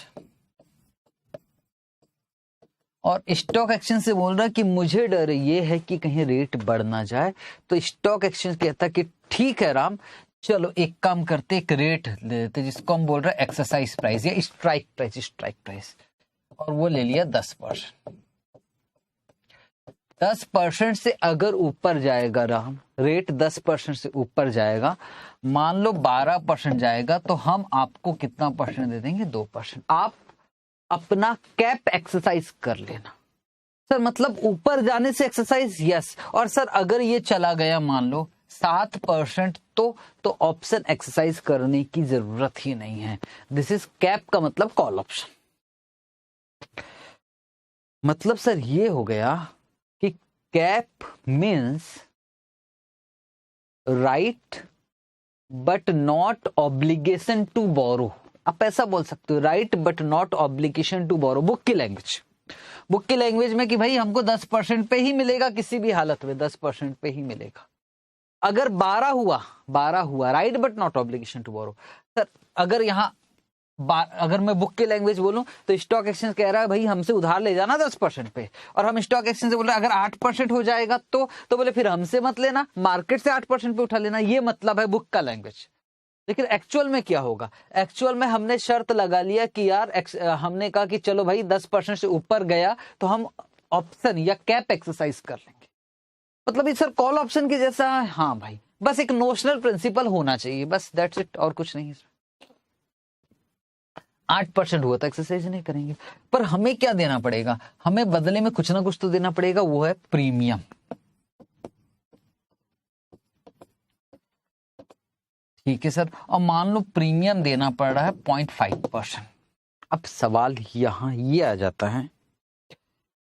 और स्टॉक एक्सचेंज से बोल रहा कि मुझे डर ये है कि कहीं रेट बढ़ ना जाए। तो स्टॉक एक्सचेंज कहता कि ठीक है राम, चलो एक काम करते, एक रेट देते जिसको हम बोल रहे हैं एक्सरसाइज प्राइस या स्ट्राइक प्राइस, और वो ले लिया 10%। 10% से अगर ऊपर जाएगा राम, रेट 10% से ऊपर जाएगा, मान लो 12% जाएगा, तो हम आपको कितना परसेंट दे देंगे? 2%। आप अपना कैप एक्सरसाइज कर लेना। सर मतलब ऊपर जाने से एक्सरसाइज? यस। और सर अगर ये चला गया मान लो 7%, तो ऑप्शन एक्सरसाइज करने की जरूरत ही नहीं है। दिस इज कैप का मतलब कॉल ऑप्शन। मतलब सर ये हो गया कि cap means right but not obligation to borrow. आप ऐसा बोल सकते हो, right but not obligation to borrow. Book की लैंग्वेज में कि भाई हमको 10% पे ही मिलेगा, किसी भी हालत में 10% पे ही मिलेगा। अगर 12 हुआ right but not obligation to borrow. Sir अगर यहाँ अगर मैं बुक की लैंग्वेज बोलूं तो स्टॉक एक्सचेंज कह रहा है भाई हमसे उधार ले जाना 10% पे, और हम स्टॉक एक्सचेंज से बोल रहे हैं अगर 8% हो जाएगा तो बोले फिर हमसे मत लेना, मार्केट से 8% पे उठा लेना। ये मतलब है बुक का लैंग्वेज। लेकिन एक्चुअल में क्या होगा? एक्चुअल में हमने शर्त लगा लिया कि यार हमने कहा कि चलो भाई 10% से ऊपर गया तो हम ऑप्शन या कैप एक्सरसाइज कर लेंगे। मतलब ये सर कॉल ऑप्शन के जैसा है। हाँ भाई, बस एक नोशनल प्रिंसिपल होना चाहिए, बस दैट्स इट, और कुछ नहीं है। 8% हुआ तो एक्सरसाइज नहीं करेंगे, पर हमें क्या देना पड़ेगा? हमें बदले में कुछ ना कुछ तो देना पड़ेगा, वो है प्रीमियम। ठीक है सर, और मान लो प्रीमियम देना पड़ रहा है 0.5%। अब सवाल यहां ये आ जाता है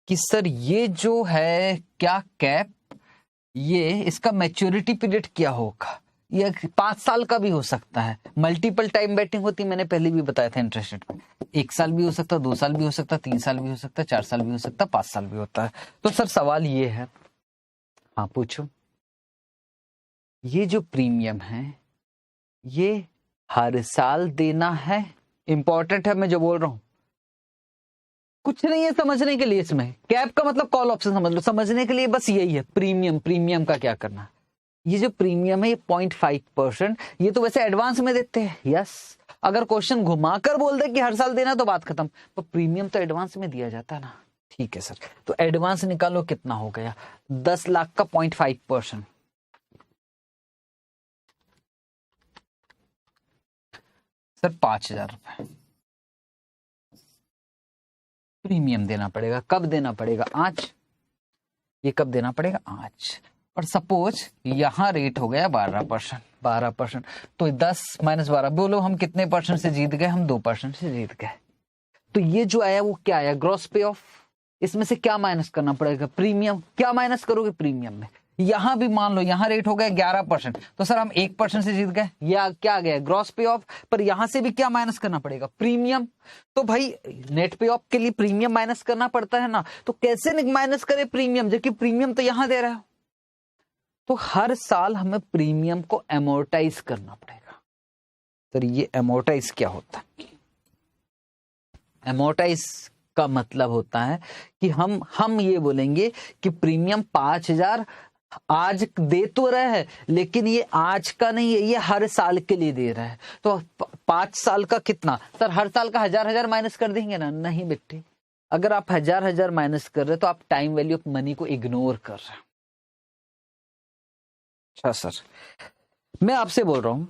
कि सर ये जो है क्या कैप, ये इसका मैच्योरिटी पीरियड क्या होगा? ये 5 साल का भी हो सकता है, मल्टीपल टाइम बेटिंग होती, मैंने पहले भी बताया था इंटरेस्ट रेट में। 1 साल भी हो सकता है, 2 साल भी हो सकता है, 3 साल भी हो सकता है, 4 साल भी हो सकता है, 5 साल भी होता है। तो सर सवाल ये है हाँ पूछो। ये जो प्रीमियम है ये हर साल देना है, इंपॉर्टेंट है मैं जो बोल रहा हूं, कुछ नहीं है समझने के लिए। इसमें कैप का मतलब कॉल ऑप्शन समझ लो, समझने के लिए बस यही है। प्रीमियम, प्रीमियम का क्या करना। ये जो प्रीमियम है ये 0.5%, ये तो वैसे एडवांस में देते हैं। यस, अगर क्वेश्चन घुमाकर बोल दे कि हर साल देना तो बात खत्म, तो प्रीमियम तो एडवांस में दिया जाता है ना। ठीक है सर, तो एडवांस निकालो कितना हो गया, 10 लाख का 0.5%, सर 5,000 रुपए प्रीमियम देना पड़ेगा। कब देना पड़ेगा, आज। ये कब देना पड़ेगा, आज। और सपोज यहां रेट हो गया 12%, 12%, तो 10 माइनस 12, बोलो हम कितने परसेंट से जीत गए, हम 2% से जीत गए। तो ये जो आया वो क्या आया, ग्रॉस पे ऑफ। इसमें से क्या माइनस करना पड़ेगा, प्रीमियम। क्या माइनस करोगे प्रीमियम में, यहां भी मान लो यहां रेट हो गया 11%, तो सर हम 1% से जीत गए, या क्या आ गया, ग्रॉस पे ऑफ। पर यहां से भी क्या माइनस करना पड़ेगा, प्रीमियम। तो भाई नेट पे ऑफ के लिए प्रीमियम माइनस करना पड़ता है ना, तो कैसे माइनस करे प्रीमियम, जबकि प्रीमियम तो यहां दे रहा है। तो हर साल हमें प्रीमियम को एमोर्टाइज करना पड़ेगा। सर ये एमोर्टाइज क्या होता है, एमोर्टाइज का मतलब होता है कि हम ये बोलेंगे कि प्रीमियम 5,000 आज दे तो रहा है, लेकिन ये आज का नहीं है, ये हर साल के लिए दे रहा है। तो 5 साल का कितना, सर हर साल का 1,000 माइनस कर देंगे ना, नहीं बेटे। अगर आप 1,000 माइनस कर रहे हो तो आप टाइम वैल्यू ऑफ मनी को इग्नोर कर रहे हैं। अच्छा सर, मैं आपसे बोल रहा हूं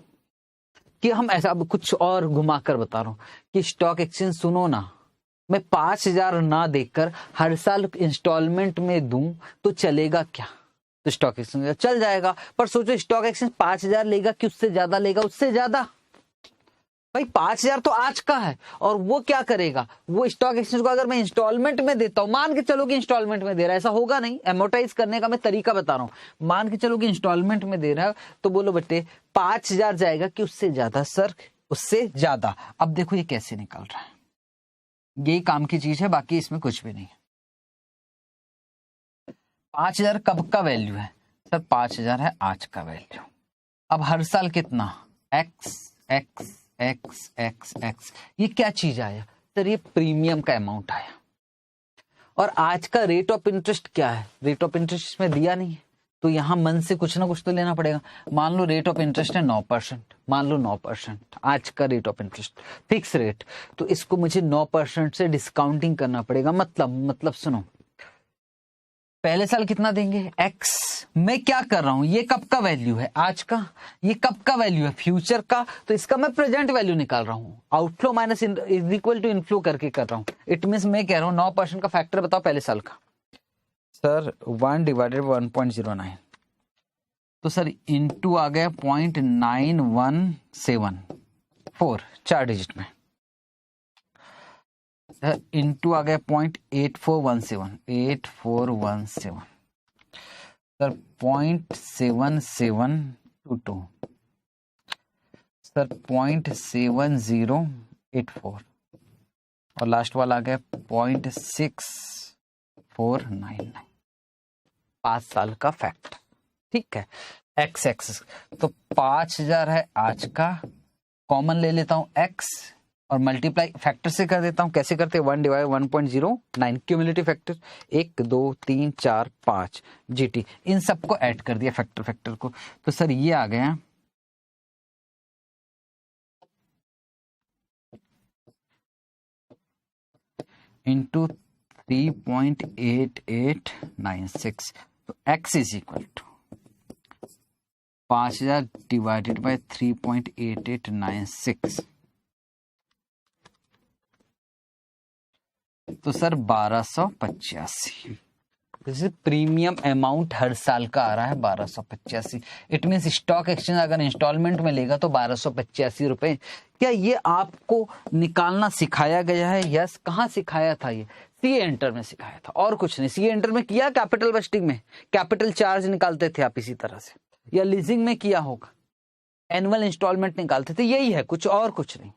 कि हम ऐसा, अब कुछ और घुमा कर बता रहा हूं कि स्टॉक एक्सचेंज, सुनो ना, मैं 5,000 ना देकर हर साल इंस्टॉलमेंट में दूं तो चलेगा क्या, तो स्टॉक एक्सचेंज चल जाएगा। पर सोचो स्टॉक एक्सचेंज 5,000 लेगा कि उससे ज्यादा लेगा, उससे ज्यादा। भाई 5,000 तो आज का है, और वो क्या करेगा, वो स्टॉक एक्सचेंज को अगर मैं इंस्टॉलमेंट में देता हूं, मान के चलो कि इंस्टॉलमेंट में दे रहा है, ऐसा होगा नहीं, एमोर्टाइज करने का मैं तरीका बता रहा हूं। मान के चलो कि इंस्टॉलमेंट में दे रहा है, तो बोलो बेटे 5,000 जाएगा कि उससे ज्यादा, सर उससे ज्यादा। अब देखो ये कैसे निकल रहा है, यही काम की चीज है, बाकी इसमें कुछ भी नहीं है। 5,000 कब का वैल्यू है, सर 5,000 है आज का वैल्यू। अब हर साल कितना, x x x x x, ये क्या चीज आया, सर ये प्रीमियम का अमाउंट आया। और आज का रेट ऑफ इंटरेस्ट क्या है, रेट ऑफ इंटरेस्ट इसमें दिया नहीं है, तो यहां मन से कुछ ना कुछ तो लेना पड़ेगा। मान लो रेट ऑफ इंटरेस्ट है 9%, मान लो 9% आज का rate of interest, fix rate, तो इसको मुझे 9% से डिस्काउंटिंग करना पड़ेगा। मतलब सुनो, पहले साल कितना देंगे, एक्स। मैं क्या कर रहा हूं, ये कब का वैल्यू है, आज का। ये कब का वैल्यू है, फ्यूचर का, तो इसका मैं प्रेजेंट वैल्यू निकाल रहा हूं। Outflow minus is equal to inflow करके कर रहा हूं। इट मींस मैं कह रहा हूं 9% का फैक्टर बताओ पहले साल का, सर 1 डिवाइडेड 1.09, तो सर इनटू आ गया 0.9174, 4 डिजिट में, इनटू आ गया 0.8417, सर 0.7722, सर 0.7084, और लास्ट वाला आ गया 0.6499, 5 साल का फैक्ट। ठीक है, एक्स एक्स, तो 5,000 है आज का, कॉमन ले लेता हूं एक्स, और मल्टीप्लाई फैक्टर से कर देता हूं। कैसे करते हैं, 1 डिवाइड 1.09 क्यूमुलेटिव फैक्टर, 1 2 3 4 5 जीटी, इन सबको ऐड कर दिया फैक्टर को, तो सर ये आ गया इंटू 3.8896, तो x is equal to 5,000 divided by 3.8896, तो सर 1285। प्रीमियम अमाउंट हर साल का आ रहा है 1285। इट मीन स्टॉक एक्सचेंज अगर इंस्टॉलमेंट में लेगा तो 1285 रुपए। क्या ये आपको निकालना सिखाया गया है, यस। कहाँ सिखाया था, ये सी एंटर में सिखाया था, और कुछ नहीं। सी एंटर में किया, कैपिटल बस्टिंग में कैपिटल चार्ज निकालते थे आप इसी तरह से, या लीजिंग में किया होगा, एनुअल इंस्टॉलमेंट निकालते थे, यही है, कुछ और कुछ नहीं।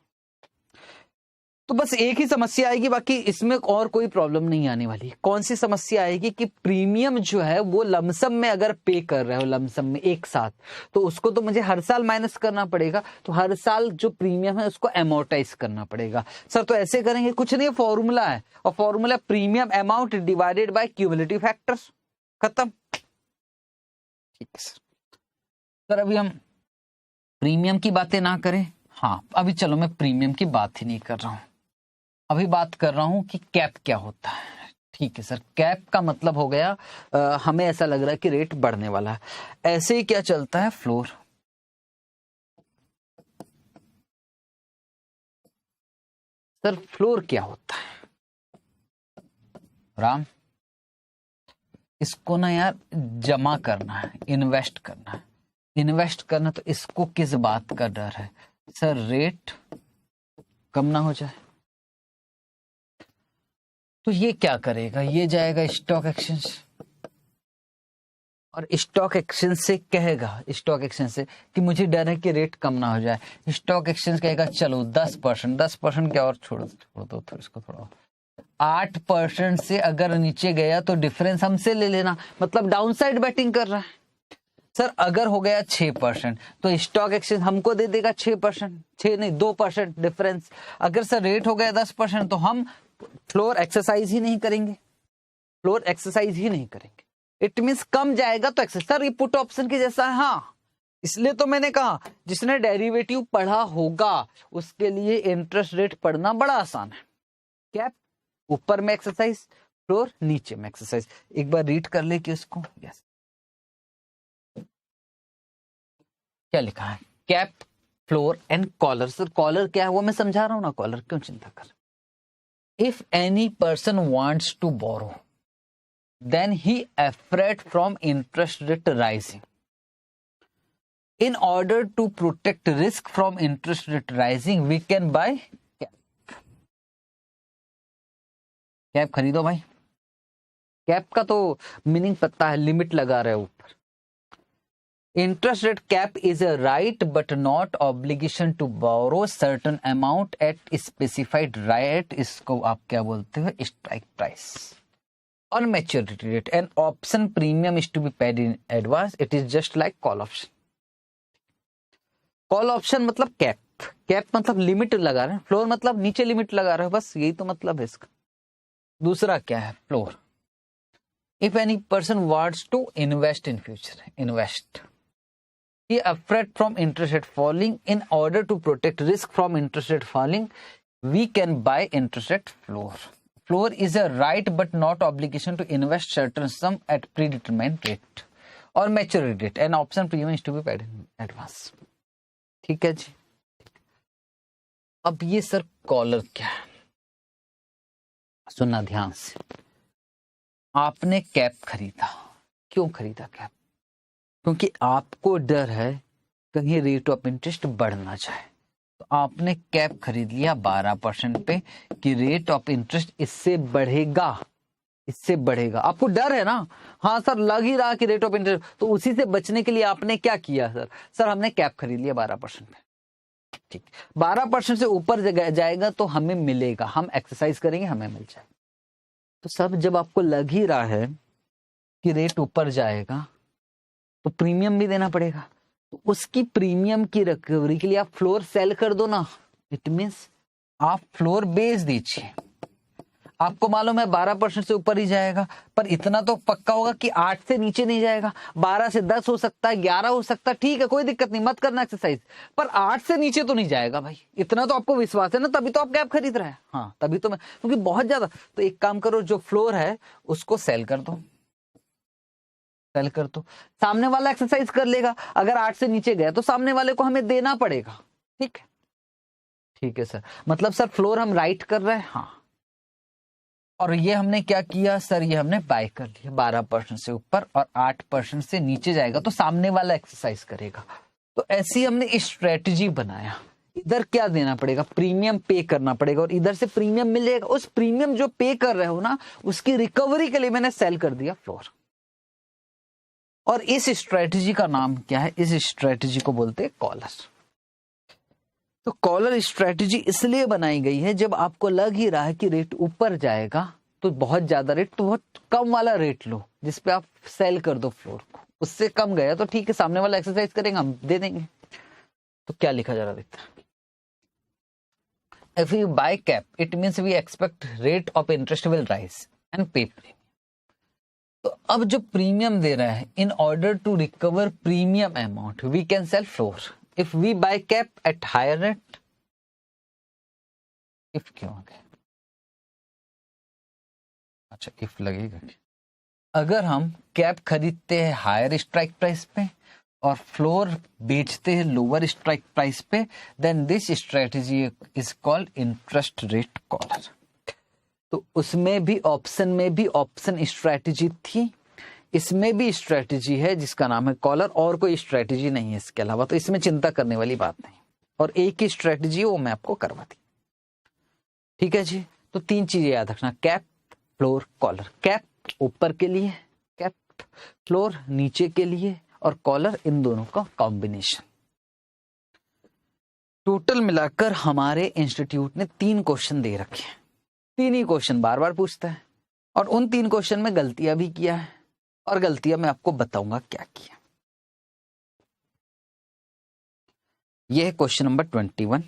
तो बस एक ही समस्या आएगी, बाकी इसमें और कोई प्रॉब्लम नहीं आने वाली। कौन सी समस्या आएगी कि प्रीमियम जो है वो लमसम में अगर पे कर रहे हो लमसम में एक साथ, तो उसको तो मुझे हर साल माइनस करना पड़ेगा, तो हर साल जो प्रीमियम है उसको एमोर्टाइज करना पड़ेगा। सर तो ऐसे करेंगे? कुछ नहीं, फॉर्मूला है, और formula premium amount divided by cumulative factors, खत्म। ठीक है सर, अभी हम प्रीमियम की बातें ना करें। हाँ, अभी चलो मैं प्रीमियम की बात ही नहीं कर रहा हूं, अभी बात कर रहा हूं कि कैप क्या होता है। ठीक है सर, कैप का मतलब हो गया हमें ऐसा लग रहा है कि रेट बढ़ने वाला है। ऐसे ही क्या चलता है, फ्लोर। सर फ्लोर क्या होता है राम? इसको ना यार जमा करना है, इन्वेस्ट करना है। इन्वेस्ट करना, तो इसको किस बात का डर है सर? रेट कम ना हो जाए। तो ये क्या करेगा, ये जाएगा स्टॉक एक्सचेंज, और स्टॉक एक्सचेंज से कहेगा, स्टॉक एक्सचेंज से कि मुझे डर है कि रेट कम ना हो जाए। स्टॉक एक्सचेंज कहेगा चलो 10%, 10% क्या और छोड़ दो इसको थोड़ा 8% से अगर नीचे गया तो डिफरेंस हमसे ले लेना, मतलब डाउन साइड बैटिंग कर रहा है। सर अगर हो गया 6% तो स्टॉक एक्सचेंज हमको दे देगा 6%, 6 नहीं 2% डिफरेंस। अगर सर रेट हो गया 10% तो हम फ्लोर एक्सरसाइज ही नहीं करेंगे, फ्लोर एक्सरसाइज ही नहीं करेंगे। इट मींस कम जाएगा तो एक्सरसाइज। सर ये पुट ऑप्शन के जैसा है। हाँ, इसलिए तो मैंने कहा जिसने डेरिवेटिव पढ़ा होगा उसके लिए इंटरेस्ट रेट पढ़ना बड़ा आसान है। कैप ऊपर में एक्सरसाइज, फ्लोर नीचे में एक्सरसाइज। एक बार रीड कर ले कि उसको। यस, क्या लिखा है? Cap, floor and collar. Sir collar क्या है वो मैं समझा रहा हूं ना, कॉलर क्यों चिंता कर। If any person wants to borrow then he afraid from interest rate rising. In order to protect risk from interest rate rising, we can buy cap. Cap खरीदो भाई। कैप का तो मीनिंग पता है, लिमिट लगा रहे हो ऊपर। Interest rate cap is a right but not obligation to borrow certain amount at specified right. इसको आप क्या बोलते हो? Strike price on maturity date. An option premium is to be paid in advance. It is just like call option. Call option मतलब cap, cap मतलब limit लगा रहे हैं, फ्लोर मतलब नीचे लिमिट लगा रहे हो, बस यही तो मतलब है इसका। दूसरा क्या है? Floor. If any person wants to invest in future, invest, he afraid from interest rate falling. In order to protect risk from interest rate falling, we can buy interest rate floor. Floor is a right but not obligation to invest certain sum at predetermined rate or maturity date. An option premium is to be paid in advance. ठीक है जी। अब ये sir collar क्या है, सुनना ध्यान से। आपने कैप खरीदा, क्यों खरीदा कैप? क्योंकि आपको डर है कहीं रेट ऑफ इंटरेस्ट बढ़ ना जाए, तो आपने कैप खरीद लिया 12% पे कि रेट ऑफ इंटरेस्ट इससे बढ़ेगा, इससे बढ़ेगा। आपको डर है ना, हाँ सर लग ही रहा कि रेट ऑफ इंटरेस्ट, तो उसी से बचने के लिए आपने क्या किया सर? सर हमने कैप खरीद लिया 12% पे। ठीक, 12% से ऊपर जाएगा तो हमें मिलेगा, हम एक्सरसाइज करेंगे हमें मिल जाएगा। तो सब जब आपको लग ही रहा है कि रेट ऊपर जाएगा तो प्रीमियम भी देना पड़ेगा, तो उसकी प्रीमियम की रिकवरी के लिए आप फ्लोर सेल कर दो ना। इट मींस आप फ्लोर बेच दीजिए। आपको मालूम है 12% से ऊपर ही जाएगा, पर इतना तो पक्का होगा कि 8 से नीचे नहीं जाएगा। 12 से 10 हो सकता है, 11 हो सकता है, ठीक है कोई दिक्कत नहीं, मत करना एक्सरसाइज, पर 8 से नीचे तो नहीं जाएगा भाई। इतना तो आपको विश्वास है ना, तभी तो आप कैप खरीद रहे हैं। हाँ तभी तो मैं, क्योंकि बहुत ज्यादा। तो एक काम करो, जो फ्लोर है उसको सेल कर दो, सेल कर दो। सामने वाला एक्सरसाइज कर लेगा, अगर 8 से नीचे गया तो सामने वाले को हमें देना पड़ेगा। ठीक है, ठीक है सर। मतलब सर फ्लोर हम राइट कर रहे हैं, हाँ। और ये हमने क्या किया सर? ये हमने बाय कर लिया 12% से ऊपर, और 8% से नीचे जाएगा तो सामने वाला एक्सरसाइज करेगा। तो ऐसी हमने स्ट्रेटजी बनाया। इधर क्या देना पड़ेगा? प्रीमियम पे करना पड़ेगा, और इधर से प्रीमियम मिल जाएगा। उस प्रीमियम जो पे कर रहे हो ना, उसकी रिकवरी के लिए मैंने सेल कर दिया फ्लोर। और इस स्ट्रेटजी का नाम क्या है? इस स्ट्रेटजी को बोलते हैं कॉलर। तो कॉलर स्ट्रेटजी इसलिए बनाई गई है जब आपको लग ही रहा है कि रेट ऊपर जाएगा तो बहुत ज्यादा रेट, तो बहुत कम वाला रेट लो जिसपे आप सेल कर दो फ्लोर को। उससे कम गया तो ठीक है, सामने वाला एक्सरसाइज करेंगे, हम दे देंगे। तो क्या लिखा जा रहा देखते हैं। If we buy cap, it means we expect rate of interest will rise and pay premium. तो अब जो प्रीमियम दे रहा है, in order to recover premium amount, we can sell floor. If we buy cap at higher rate, if क्यों आ गया? अच्छा, if लगेगा क्या? अगर हम कैप खरीदते हैं हायर स्ट्राइक प्राइस पे और फ्लोर बेचते हैं लोअर स्ट्राइक प्राइस पे, then this strategy is called interest rate collar. तो उसमें भी ऑप्शन में भी ऑप्शन स्ट्रेटजी थी, इसमें भी स्ट्रेटजी है जिसका नाम है कॉलर, और कोई स्ट्रेटजी नहीं है इसके अलावा। तो इसमें चिंता करने वाली बात नहीं, और एक ही स्ट्रेटजी वो मैं आपको करवा दी। ठीक है जी। तो 3 चीजें याद रखना, कैप, फ्लोर, कॉलर। कैप ऊपर के लिए, कैप फ्लोर नीचे के लिए, और कॉलर इन दोनों का कॉम्बिनेशन। टोटल मिलाकर हमारे इंस्टीट्यूट ने 3 क्वेश्चन दे रखे हैं। 3 ही क्वेश्चन बार बार पूछता है, और उन 3 क्वेश्चन में गलतियां भी किया है, और गलतियां मैं आपको बताऊंगा क्या किया। यह है क्वेश्चन नंबर 21।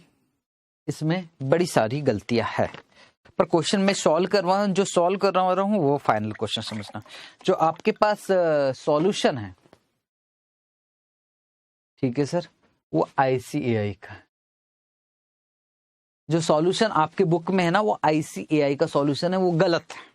इसमें बड़ी सारी गलतियां है, पर क्वेश्चन में सॉल्व करवा, जो सॉल्व कर रहा हूं वो फाइनल क्वेश्चन समझना। जो आपके पास सॉल्यूशन है, ठीक है सर, वो ICAI का है। जो सॉल्यूशन आपके बुक में है ना, वो ICAI का सॉल्यूशन है, वो गलत है।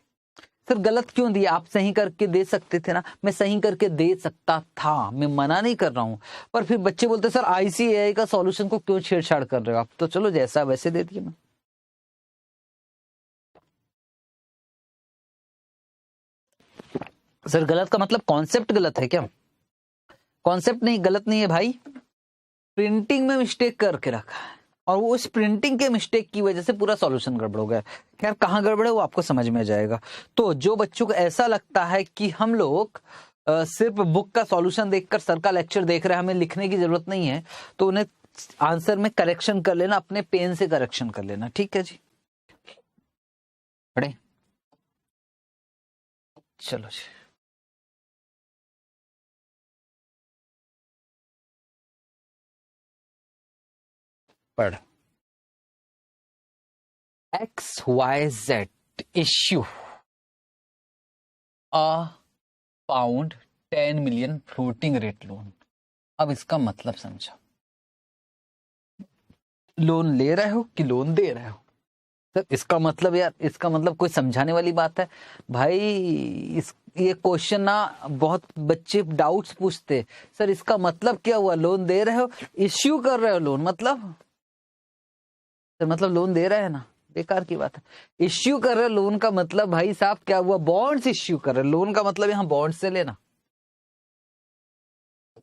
सर गलत क्यों दिया? आप सही करके दे सकते थे ना। मैं सही करके दे सकता था, मैं मना नहीं कर रहा हूं, पर फिर बच्चे बोलते सर ICAI का सॉल्यूशन को क्यों छेड़छाड़ कर रहे हो आप? तो चलो जैसा वैसे दे दिए। मैं सर गलत का मतलब कॉन्सेप्ट गलत है क्या? कॉन्सेप्ट नहीं, गलत नहीं है भाई, प्रिंटिंग में मिस्टेक करके रखा है, और वो उस प्रिंटिंग के मिस्टेक की वजह से पूरा सॉल्यूशन गड़बड़ हो गया। खैर कहाँ गड़बड़ है वो आपको समझ में आ जाएगा। तो जो बच्चों को ऐसा लगता है कि हम लोग सिर्फ बुक का सॉल्यूशन देखकर सर का लेक्चर देख रहे हैं, हमें लिखने की जरूरत नहीं है, तो उन्हें आंसर में करेक्शन कर लेना, अपने पेन से करेक्शन कर लेना। ठीक है जी, पढ़े, चलो जी। पढ़। XYZ issue a pound 10 million floating rate loan। अब इसका मतलब समझो, लोन ले रहे हो कि लोन दे रहे हो? सर इसका मतलब, यार इसका मतलब कोई समझाने वाली बात है भाई? ये क्वेश्चन ना बहुत बच्चे डाउट्स पूछते, सर इसका मतलब क्या हुआ? लोन दे रहे हो, इश्यू कर रहे हो लोन, मतलब सर मतलब लोन दे रहे हैं ना, बेकार की बात है। इश्यू कर रहे लोन का मतलब भाई साहब क्या हुआ? बॉन्ड्स इश्यू कर रहे। लोन का मतलब यहां बॉन्ड से लेना,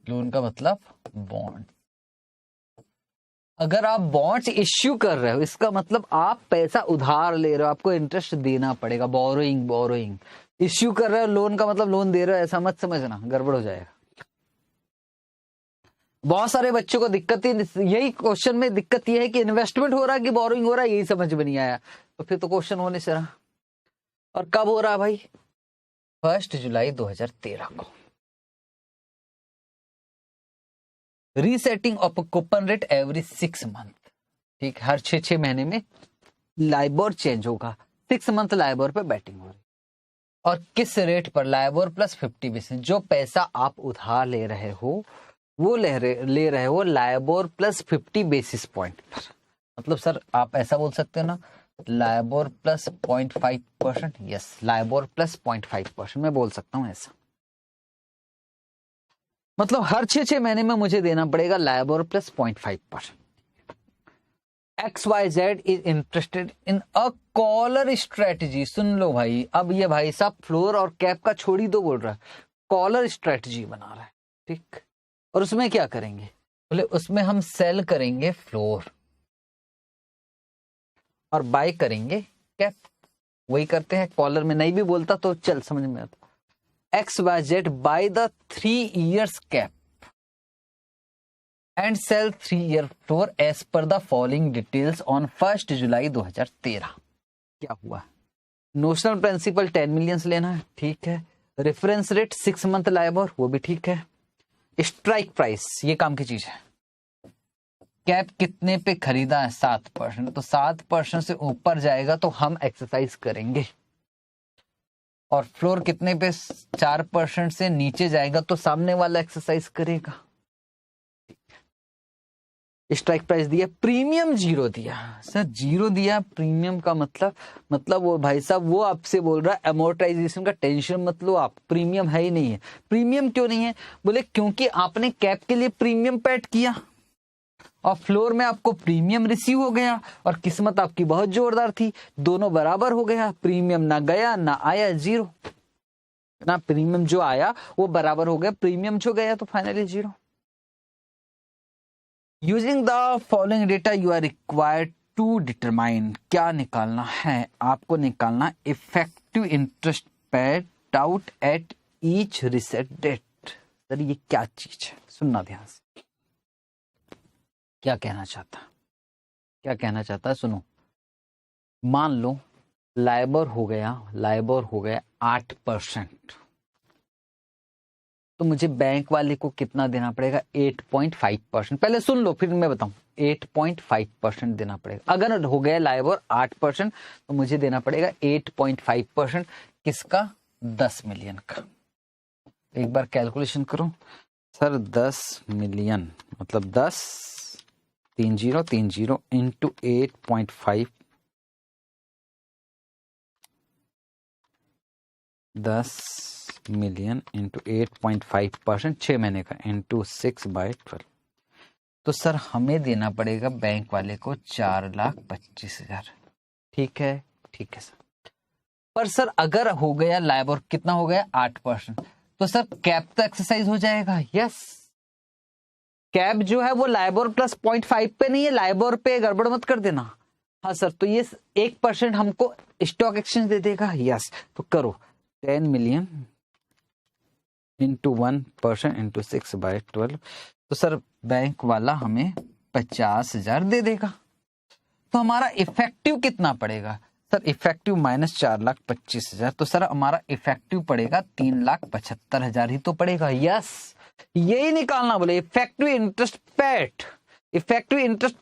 लोन का मतलब बॉन्ड। अगर आप बॉन्ड्स इश्यू कर रहे हो, इसका मतलब आप पैसा उधार ले रहे हो, आपको इंटरेस्ट देना पड़ेगा। Borrowing, borrowing. इश्यू कर रहे हो, लोन का मतलब लोन दे रहे हो, ऐसा मत समझना, गड़बड़ हो जाएगा। बहुत सारे बच्चों को दिक्कत ही यही, क्वेश्चन में दिक्कत यह है कि इन्वेस्टमेंट हो रहा है कि बोरोइंग हो रहा है, यही समझ में नहीं आया। तो फिर तो क्वेश्चन होने से रहा। और कब हो रहा है भाई? 1 जुलाई 2013 को। Resetting of coupon rate every 6 month. ठीक, हर 6 महीने में लाइबोर चेंज होगा। 6 मंथ लाइबोर पे बैटिंग हो रही, और किस रेट पर? LIBOR plus 50 basis. जो पैसा आप उधार ले रहे हो वो ले रहे हो लाइबोर प्लस 50 बेसिस पॉइंट पर। मतलब सर आप ऐसा बोल सकते हो ना, LIBOR plus 0.5%। Yes, LIBOR plus 0.5%, मैं बोल सकता हूं ऐसा। मतलब हर 6 महीने में मुझे देना पड़ेगा LIBOR plus 0.5%। XYZ is interested in a collar strategy. सुन लो भाई, अब ये भाई साहब फ्लोर और कैप का छोड़ ही दो बोल रहा है, कॉलर स्ट्रेटजी बना रहा है। ठीक, और उसमें क्या करेंगे? बोले उसमें हम सेल करेंगे फ्लोर और बाय करेंगे कैप। वही करते हैं, कॉलर में नहीं भी बोलता तो चल समझ में आता। XYZ buy the 3 years cap and sell 3-year floor as per the following details on 1 July 2013। क्या हुआ? नोशनल प्रिंसिपल 10 मिलियन लेना है, ठीक है। रेफरेंस रेट 6 मंथ लाइबोर, वो भी ठीक है। स्ट्राइक प्राइस, ये काम की चीज है। कैप कितने पे खरीदा है? 7%। तो 7% से ऊपर जाएगा तो हम एक्सरसाइज करेंगे, और फ्लोर कितने पे? 4% से नीचे जाएगा तो सामने वाला एक्सरसाइज करेगा। स्ट्राइक प्राइस दिया, प्रीमियम 0 दिया। सर 0 दिया, प्रीमियम का मतलब वो भाई साहब वो आपसे बोल रहा है अमोर्टाइजेशन का टेंशन मत लो आप, प्रीमियम है ही नहीं है। प्रीमियम क्यों नहीं है? बोले क्योंकि आपने कैप के लिए प्रीमियम पेड किया और फ्लोर में आपको प्रीमियम रिसीव हो गया, और किस्मत आपकी बहुत जोरदार थी, दोनों बराबर हो गया। प्रीमियम ना गया ना आया, 0 ना। प्रीमियम जो आया वो बराबर हो गया, प्रीमियम जो गया तो finally 0। Using the following data you are required to determine, क्या निकालना है आपको? निकालना effective interest paid out at each reset date. Sir ये क्या चीज है? सुनना ध्यान से, क्या कहना चाहता है? सुनो, मान लो लाइबर हो गया 8%, तो मुझे बैंक वाले को कितना देना पड़ेगा? 8.5%। पहले सुन लो फिर मैं बताऊं। 8.5% देना पड़ेगा। अगर हो गया लाइबर 8% तो मुझे देना पड़ेगा 8.5%। किसका? 10 मिलियन का। एक बार कैलकुलेशन करो सर। 10 मिलियन मतलब 30 इंटू 8.5, 10 मिलियन इंटू 8.5%, 6 महीने का, इंटू 6/12। तो सर हमें देना पड़ेगा बैंक वाले को 4,25,000। ठीक है सर। पर सर अगर हो गया लाइबोर कितना हो गया? 8%, तो सर कैप तो एक्सरसाइज हो जाएगा। यस, कैप जो है वो लाइबोर प्लस 0.5 पे नहीं है, लाइबोर पे, गड़बड़ मत कर देना। हाँ सर, तो ये 1% हमको स्टॉक एक्सचेंज दे देगा। यस, तो करो 10 मिलियन इंटू 1% इंटू 6/12। तो सर बैंक वाला हमें 50,000 दे देगा। तो हमारा इफेक्टिव कितना पड़ेगा? सर इफेक्टिव माइनस 4,25,000, तो सर हमारा इफेक्टिव पड़ेगा 3,75,000 ही तो पड़ेगा। यस, यही निकालना बोले। इफेक्टिव इंटरेस्ट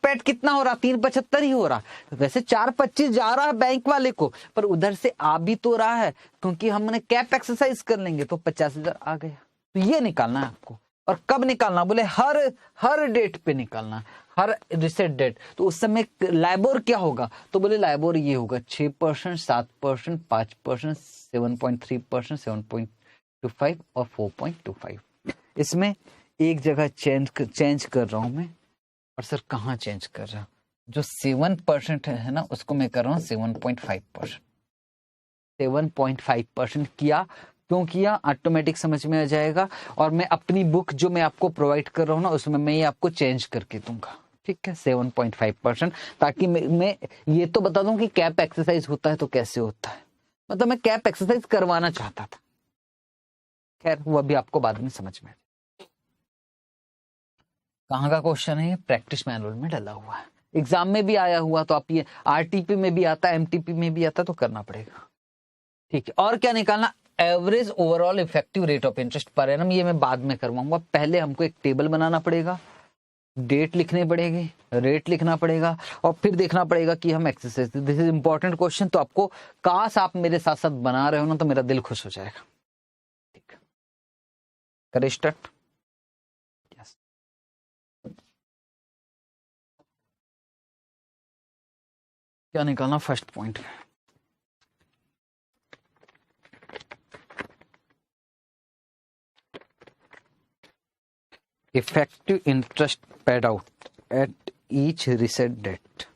पेड कितना हो रहा? 3,75 ही हो रहा। वैसे 4,25 जा रहा है बैंक वाले को, पर उधर से आ भी तो रहा है, क्योंकि हमने कैप एक्सरसाइज कर लेंगे तो 50,000 आ गया। तो ये निकालना है आपको। और कब निकालना? बोले हर डेट पे निकालना, हर रिसेट डेट। तो उस समय लाइबोर क्या होगा? तो बोले लाइबोर ये होगा 6%, 7%, 5%, 7.3%, 7.25 और 4.25। इसमें एक जगह चेंज कर रहा हूं मैं। और सर कहाँ चेंज कर रहा हूं? जो 7% है ना, उसको मैं कर रहा हूँ 7.5%। 7.5% किया। क्यों किया? ऑटोमेटिक समझ में आ जाएगा। और मैं अपनी बुक जो मैं आपको प्रोवाइड कर रहा हूँ ना, उसमें मैं ये आपको चेंज करके दूंगा। ठीक है, 7.5%, ताकि मैं ये तो बता दूं कि कैप एक्सरसाइज होता है तो कैसे होता है। मतलब मैं कैप एक्सरसाइज करवाना चाहता था। खैर वो अभी आपको बाद में समझ में। कहाँ का क्वेश्चन है? ये प्रैक्टिस मैनुअल में डला हुआ है, एग्जाम में भी आया हुआ। तो आप ये आरटीपी में भी आता है, एमटीपी में भी आता है, तो करना पड़ेगा। ठीक है, और क्या निकालना? Average overall effective rate of interest per annum. ये मैं बाद में करवाऊंगा। पहले हमको एक टेबल बनाना पड़ेगा, डेट लिखनी पड़ेगी, रेट लिखना पड़ेगा, और फिर देखना पड़ेगा कि हम exercise. This is important question. तो आपको काश आप मेरे साथ साथ बना रहे हो ना, तो मेरा दिल खुश हो जाएगा। ठीक, करें स्टार्ट। यस, क्या निकालना? First point, effective interest paid out at each reset date.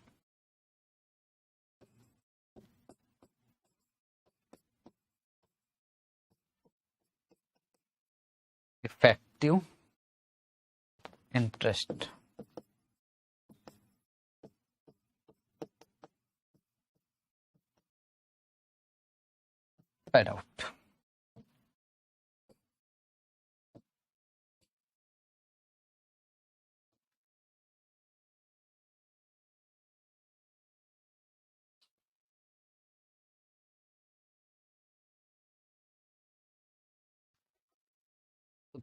Effective interest paid out.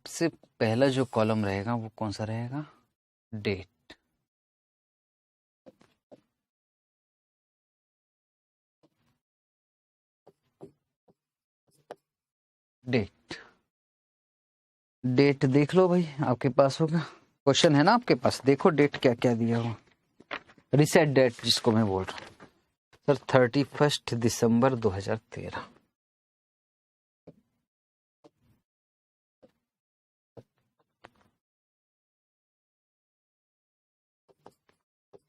सबसे पहला जो कॉलम रहेगा वो कौन सा रहेगा? डेट। डेट डेट देख लो भाई, आपके पास होगा, क्वेश्चन है ना आपके पास, देखो डेट क्या क्या दिया हुआ। रिसेट डेट जिसको मैं बोल रहा हूँ सर, 31 दिसंबर 2013।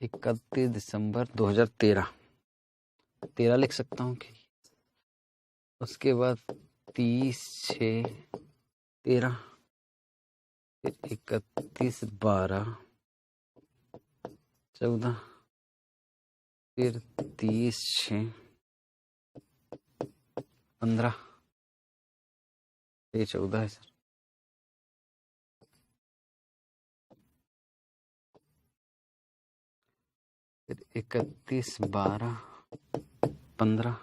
इकतीस दिसंबर 2013, 13 लिख सकता हूँ कि, उसके बाद 30/6/13, फिर 31/12/14, फिर 30/6/15, ये 14 है सर। फिर 31/12/15,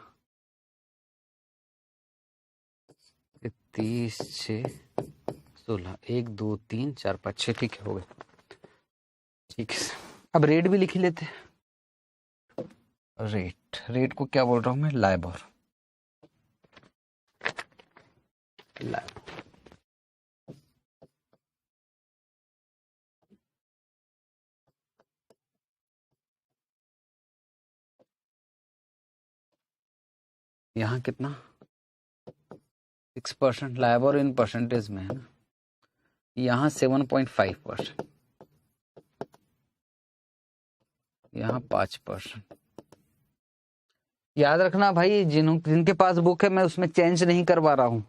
30/6/16, 1 2 3 4 5 6, ठीक है, हो गए। ठीक है, अब रेट भी लिख ही लेते हैं। रेट को क्या बोल रहा हूं मैं? लाइबोर। यहाँ कितना? 6%। लाइबोर इन परसेंटेज में है ना, यहाँ 7.5%, यहाँ 5%। याद रखना भाई, जिनके पास बुक है मैं उसमें चेंज नहीं करवा रहा हूँ,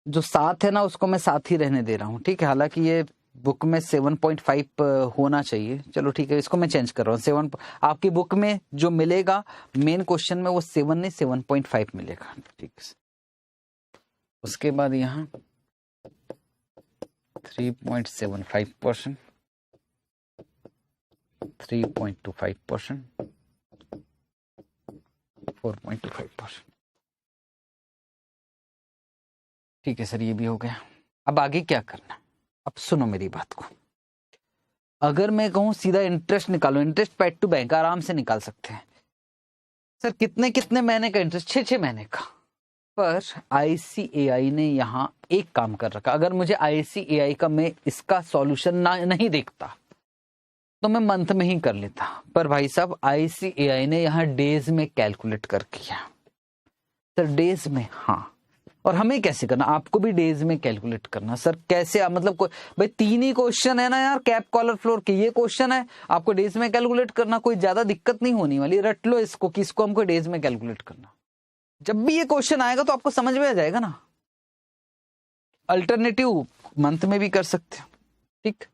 जो साथ है ना उसको मैं साथ ही रहने दे रहा हूँ, ठीक है। हालांकि ये बुक में 7.5 होना चाहिए, चलो ठीक है, इसको मैं चेंज कर रहा हूँ। 7 आपकी बुक में जो मिलेगा मेन क्वेश्चन में वो 7 नहीं 7.5 मिलेगा, ठीक है। उसके बाद यहाँ 3.75%, 3.25%, 4.25%। ठीक है सर, ये भी हो गया। अब आगे क्या करना? अब सुनो मेरी बात को। अगर मैं कहूं सीधा इंटरेस्ट निकालो, इंटरेस्ट पेड टू बैंक आराम से निकाल सकते हैं सर। कितने कितने महीने का इंटरेस्ट? 6 महीने का। पर आईसीएआई ने यहाँ एक काम कर रखा, अगर मुझे आईसीएआई का मैं इसका सॉल्यूशन नहीं देखता तो मैं मंथ में ही कर लेता, पर भाई साहब आईसीएआई ने यहाँ डेज में कैलकुलेट कर किया सर। डेज में, हाँ। और हमें कैसे करना? आपको भी डेज में कैलकुलेट करना सर। कैसे? मतलब कोई भाई 3 ही क्वेश्चन है ना यार, कैप कॉलर फ्लोर के ये क्वेश्चन है, आपको डेज में कैलकुलेट करना, कोई ज्यादा दिक्कत नहीं होने वाली। रट लो इसको कि इसको हमको डेज में कैलकुलेट करना। जब भी ये क्वेश्चन आएगा तो आपको समझ में आ जाएगा ना। अल्टरनेटिव मंथ में भी कर सकते हो, ठीक।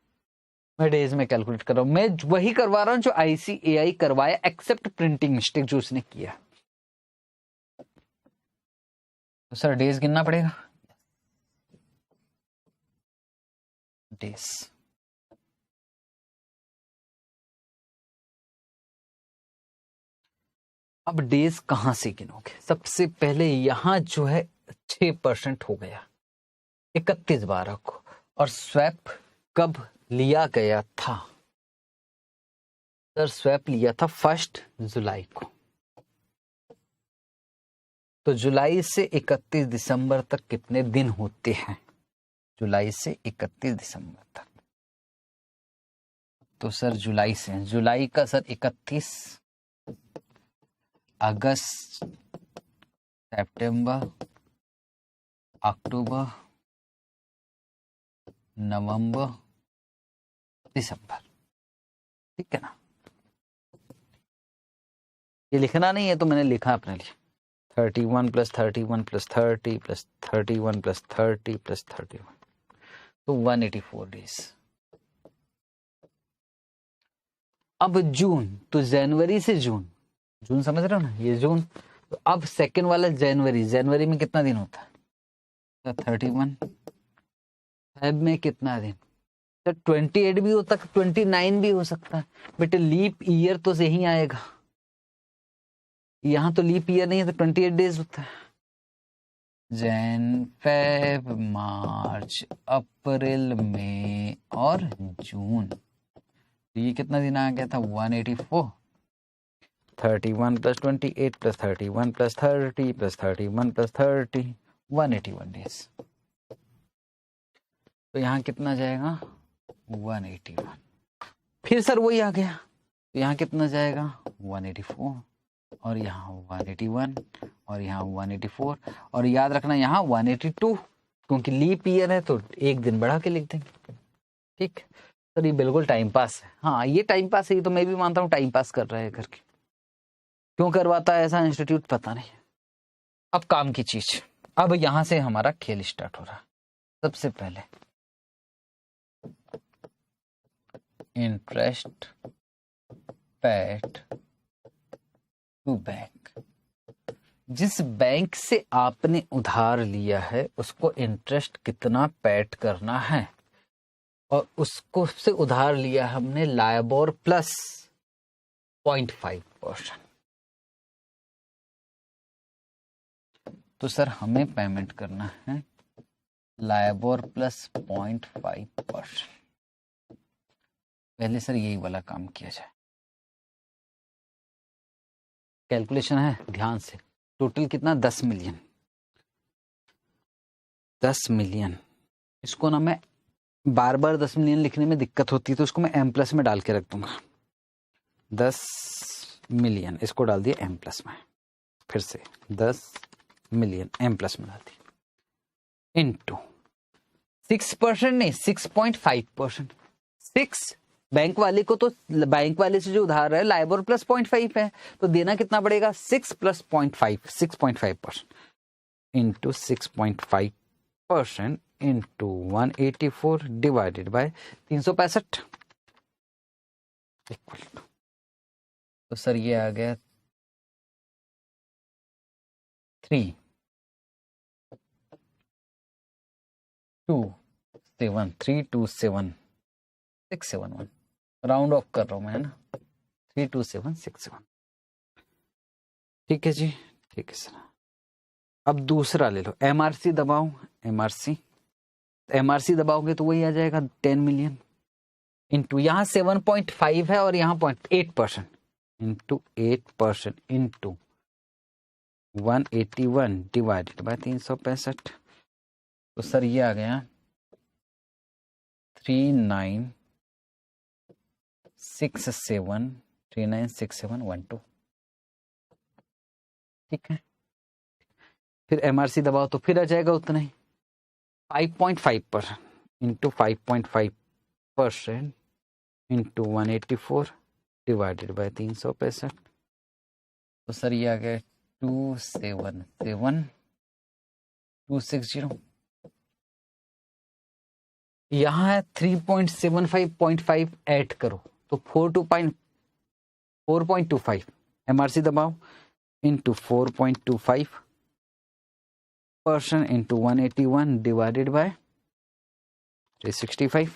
मैं डेज में कैलकुलेट कर रहा हूं, मैं वही करवा रहा हूं जो आईसीएआई करवाया, एक्सेप्ट प्रिंटिंग मिस्टेक जो उसने किया। तो सर डेज गिनना पड़ेगा, डेज। अब डेज कहां से गिनोगे? सबसे पहले यहां जो है 6% हो गया 31/12 को, और स्वैप कब लिया गया था सर? स्वैप लिया था 1 जुलाई को। तो जुलाई से 31 दिसंबर तक कितने दिन होते हैं? जुलाई से 31 दिसंबर तक, तो सर जुलाई से, जुलाई का सर 31, अगस्त, सितंबर, अक्टूबर, नवंबर, दिसंबर, ठीक है ना। ये लिखना नहीं है तो मैंने लिखा अपने लिए। 31 + 31 + 30 + 31 + 30 + 31, तो 184 डेज। अब जून, तो जनवरी से जून, जून समझ रहे हो ना, ये जून। तो अब सेकंड वाला जनवरी, जनवरी में कितना दिन होता है? 31। फेब में कितना दिन? सर 28 भी हो सकता, 29 भी हो सकता है। बेटे लीप ईयर तो यही आएगा, यहाँ तो लीप ईयर नहीं है, तो 28 डेज होता है। जैन, फेब, मार्च, अप्रैल, मई और जून। तो ये कितना दिन आ गया था? 184। 31 + 28 + 31 + 30 + 31 + 30, 181 डेज। तो यहाँ कितना जाएगा? 181। फिर सर वही आ गया, तो यहाँ कितना जाएगा? 184, और यहाँ 181, और यहाँ 184, और याद रखना यहाँ 182, क्योंकि लीप ईयर है तो एक दिन बढ़ा के लिख देंगे। ठीक सर, ये बिल्कुल टाइम पास है। हाँ, ये टाइम पास है, ये तो मैं भी मानता हूँ टाइम पास कर रहा है करके। क्यों करवाता है ऐसा इंस्टीट्यूट, पता नहीं। अब काम की चीज, अब यहां से हमारा खेल स्टार्ट हो रहा है। सबसे पहले इंटरेस्ट पेड टू बैंक। जिस बैंक से आपने उधार लिया है उसको इंटरेस्ट कितना पेड करना है, और उसको से उधार लिया हमने लाइबोर प्लस 0.5%। तो सर हमें पेमेंट करना है लाइबोर प्लस 0.5%। पहले सर यही वाला काम किया जाए। कैलकुलेशन है ध्यान से। टोटल कितना? 10 मिलियन। 10 मिलियन, इसको ना मैं बार बार 10 मिलियन लिखने में दिक्कत होती है, तो इसको मैं एम प्लस में डाल के रख दूंगा। 10 मिलियन, इसको डाल दिया एम प्लस में। फिर से 10 मिलियन एम प्लस में डाल दिया, इनटू 6% नहीं, 6.5%। 6 बैंक वाले को, तो बैंक वाले से जो उधार है लाइबोर प्लस 0.5 है, तो देना कितना पड़ेगा? 6 + 0.5, 6.5% into 6.5% into 184 divided by 365 equal to, तो सर ये आ गया 327327671। राउंड ऑफ कर रहा हूं मैं, है ना? 32767। ठीक है जी, ठीक है सर। अब दूसरा ले लो, एमआरसी दबाओ। एमआरसी दबाओगे तो वही आ जाएगा 10 मिलियन इंटू, यहाँ 7.5 है और यहाँ 0.8% इंटू 8% इंटू 181 डिवाइडेड बाय 365। तो सर ये आ गया 396712। ठीक है, फिर एमआरसी दबाओ तो फिर आ जाएगा उतना ही, 5.5% इंटू 5.5% इंटू 184 डिवाइडेड बाय 365। तो सर ये आ गया 277260। यहाँ है 3.75.5 ऐड करो तो 4.25। एमआरसी दबाओ into 4.25% into 181 divided by 365।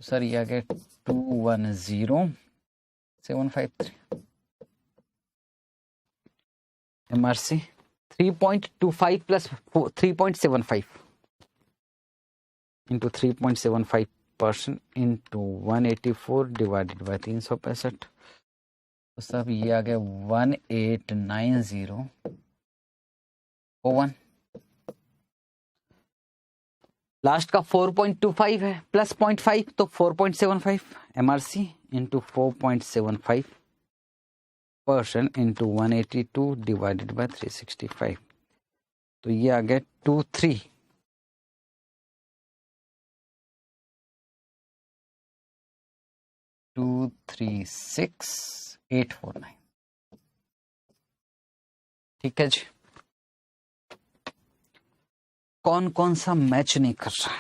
Sir ये आ गया 210753। MRC 3.25 plus 3.75 into 3.75% into 184 divided by 365। तो सब ये आ गया 189001। लास्ट का 4.25 है प्लस 0.5 तो 4.75 MRC into 4.75% into 182 divided by 365। तो ये आ गया 236849। ठीक है जी। कौन कौन सा मैच नहीं कर रहा है?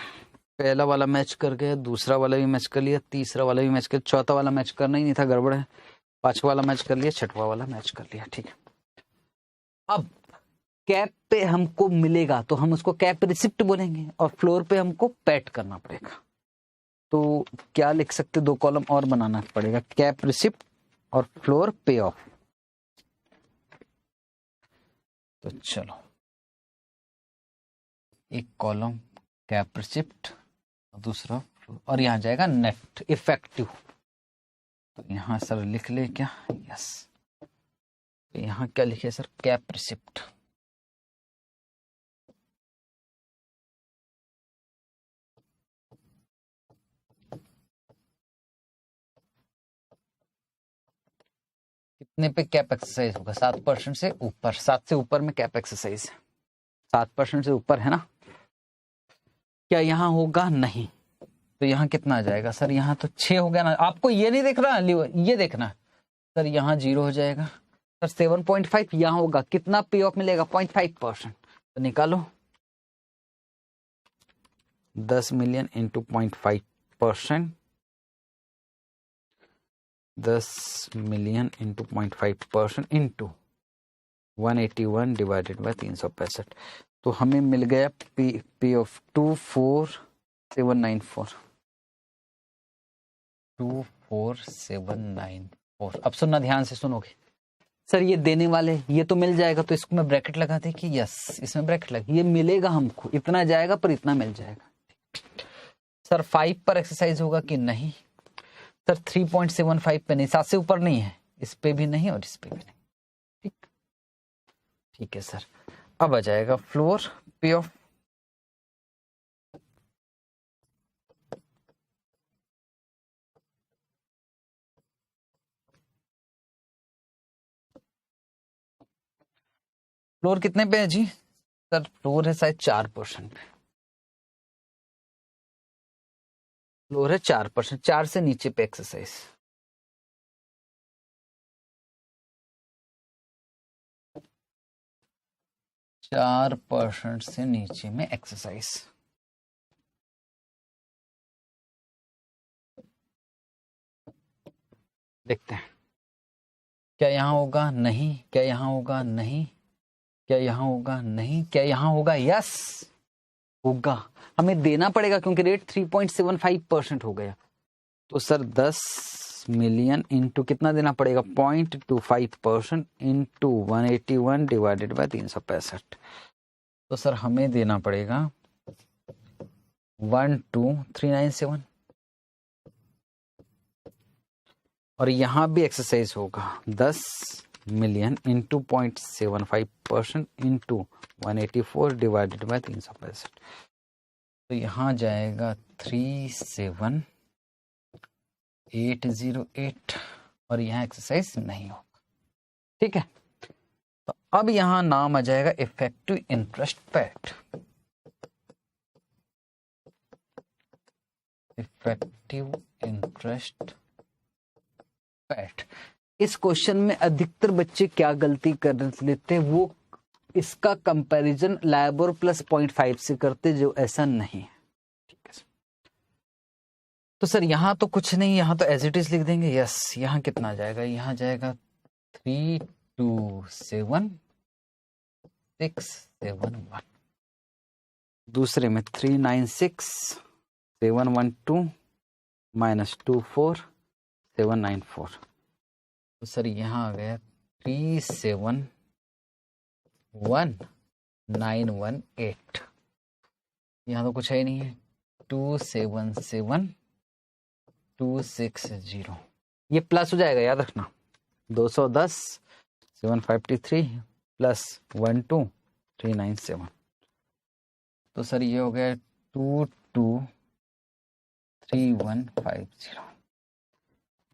पहला वाला मैच कर गया, दूसरा वाला भी मैच कर लिया, तीसरा वाला भी मैच कर, चौथा वाला मैच करना ही नहीं था, गड़बड़ है। पांचवा वाला मैच कर लिया, छठवा वाला मैच कर लिया। ठीक है, अब कैप पे हमको मिलेगा तो हम उसको कैप रिसिप्ट बोलेंगे, और फ्लोर पे हमको पैट करना पड़ेगा। तो क्या लिख सकते? 2 कॉलम और बनाना पड़ेगा, कैप रिसिप्ट और फ्लोर पे ऑफ। तो चलो एक कॉलम कैप रिसिप्ट, दूसरा और यहाँ जाएगा नेट इफेक्टिव। तो यहाँ सर लिख ले क्या, यस। तो यहाँ क्या लिखे सर, कैप रिसिप्ट। कितने पे कैप एक्सरसाइज होगा, 7% से ऊपर, 7 से ऊपर में कैप एक्सरसाइज, 7% से ऊपर है ना। क्या यहाँ होगा, नहीं। तो यहाँ कितना आ जाएगा सर, यहाँ तो 6 हो गया ना। आपको ये नहीं देख रहा, ये देखना सर, यहाँ 0 हो जाएगा सर। 7.5 यहाँ होगा, कितना पे ऑफ मिलेगा, 0.5%। तो निकालो 10 million into 0.5%, 10 million into 0.5% into 181 divided by 365। तो हमें मिल गया पी ऑफ 24794, 24794। अब सुनना ध्यान से, सुनोगे सर ये देने वाले, ये तो मिल जाएगा, तो इसको मैं ब्रैकेट लगा दे कि यस, इसमें ब्रैकेट लगा, ये मिलेगा हमको, इतना जाएगा पर इतना मिल जाएगा। सर 5 पर एक्सरसाइज होगा कि नहीं, सर 3.75 पे नहीं, 7 से ऊपर नहीं है, इस पे भी नहीं और इस पे भी नहीं। ठीक, ठीक है सर। अब आ जाएगा फ्लोर पे ऑफ, फ्लोर कितने पे है जी सर, फ्लोर है शायद 4% पे, फ्लोर है 4%, 4 से नीचे पे एक्सरसाइज। चार % से नीचे में एक्सरसाइज। देखते हैं क्या यहाँ होगा, नहीं। क्या यहाँ होगा, नहीं। क्या यहाँ होगा, नहीं। क्या यहाँ होगा, यस होगा। हमें देना पड़ेगा क्योंकि रेट 3.75% हो गया। तो सर 10 मिलियन इंटू कितना देना पड़ेगा, 0.25% इंटू 181 डिवाइडेड बाय 365। तो सर हमें देना पड़ेगा 12397। और यहाँ भी एक्सरसाइज होगा 10 million into 0.75% into 184 divided by 365। तो यहाँ जाएगा 37808 और यहाँ एक्सरसाइज नहीं होगा। ठीक है, तो अब यहाँ नाम आ जाएगा effective interest paid. Effective interest paid. इस क्वेश्चन में अधिकतर बच्चे क्या गलती कर लेते हैं, वो इसका कंपैरिजन लाइबोर प्लस 0.5 से करते, जो ऐसा नहीं है। ठीक है, तो सर यहाँ तो कुछ नहीं, यहाँ तो एज इट इज लिख देंगे। यस, यहाँ कितना जाएगा, यहाँ जाएगा 326771, दूसरे में 396712 माइनस 24794। तो सर यहाँ आ गया 371918। यहाँ तो कुछ है ही नहीं है, 277260। ये प्लस हो जाएगा, याद रखना, 210 753 प्लस 12397। तो सर ये हो गया 223150,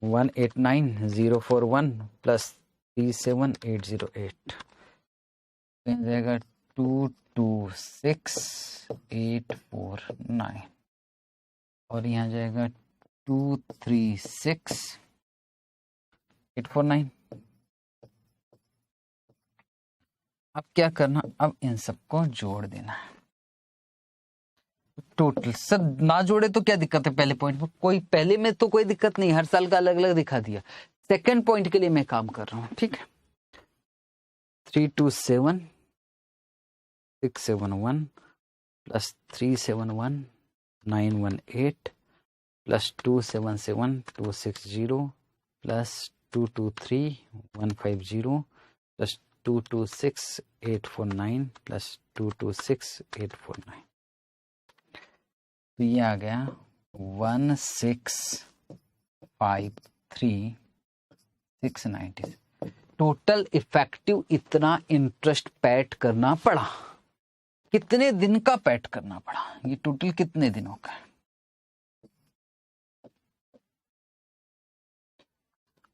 189041 प्लस 37808 जाएगा 226849 और यहाँ जाएगा 236849। अब क्या करना, अब इन सबको जोड़ देना है टोटल। सर ना जोड़े तो क्या दिक्कत है, पहले पॉइंट में कोई, पहले में तो कोई दिक्कत नहीं, हर साल का अलग अलग दिखा दिया। सेकंड पॉइंट के लिए मैं काम कर रहा हूं, ठीक है। 327671 plus 371918 plus 277260 plus 223150 plus 226849 plus 226849, तो ये आ गया 1653690। टोटल इफेक्टिव इतना इंटरेस्ट पेड करना पड़ा। कितने दिन का पेड करना पड़ा? ये टोटल कितने दिनों का है?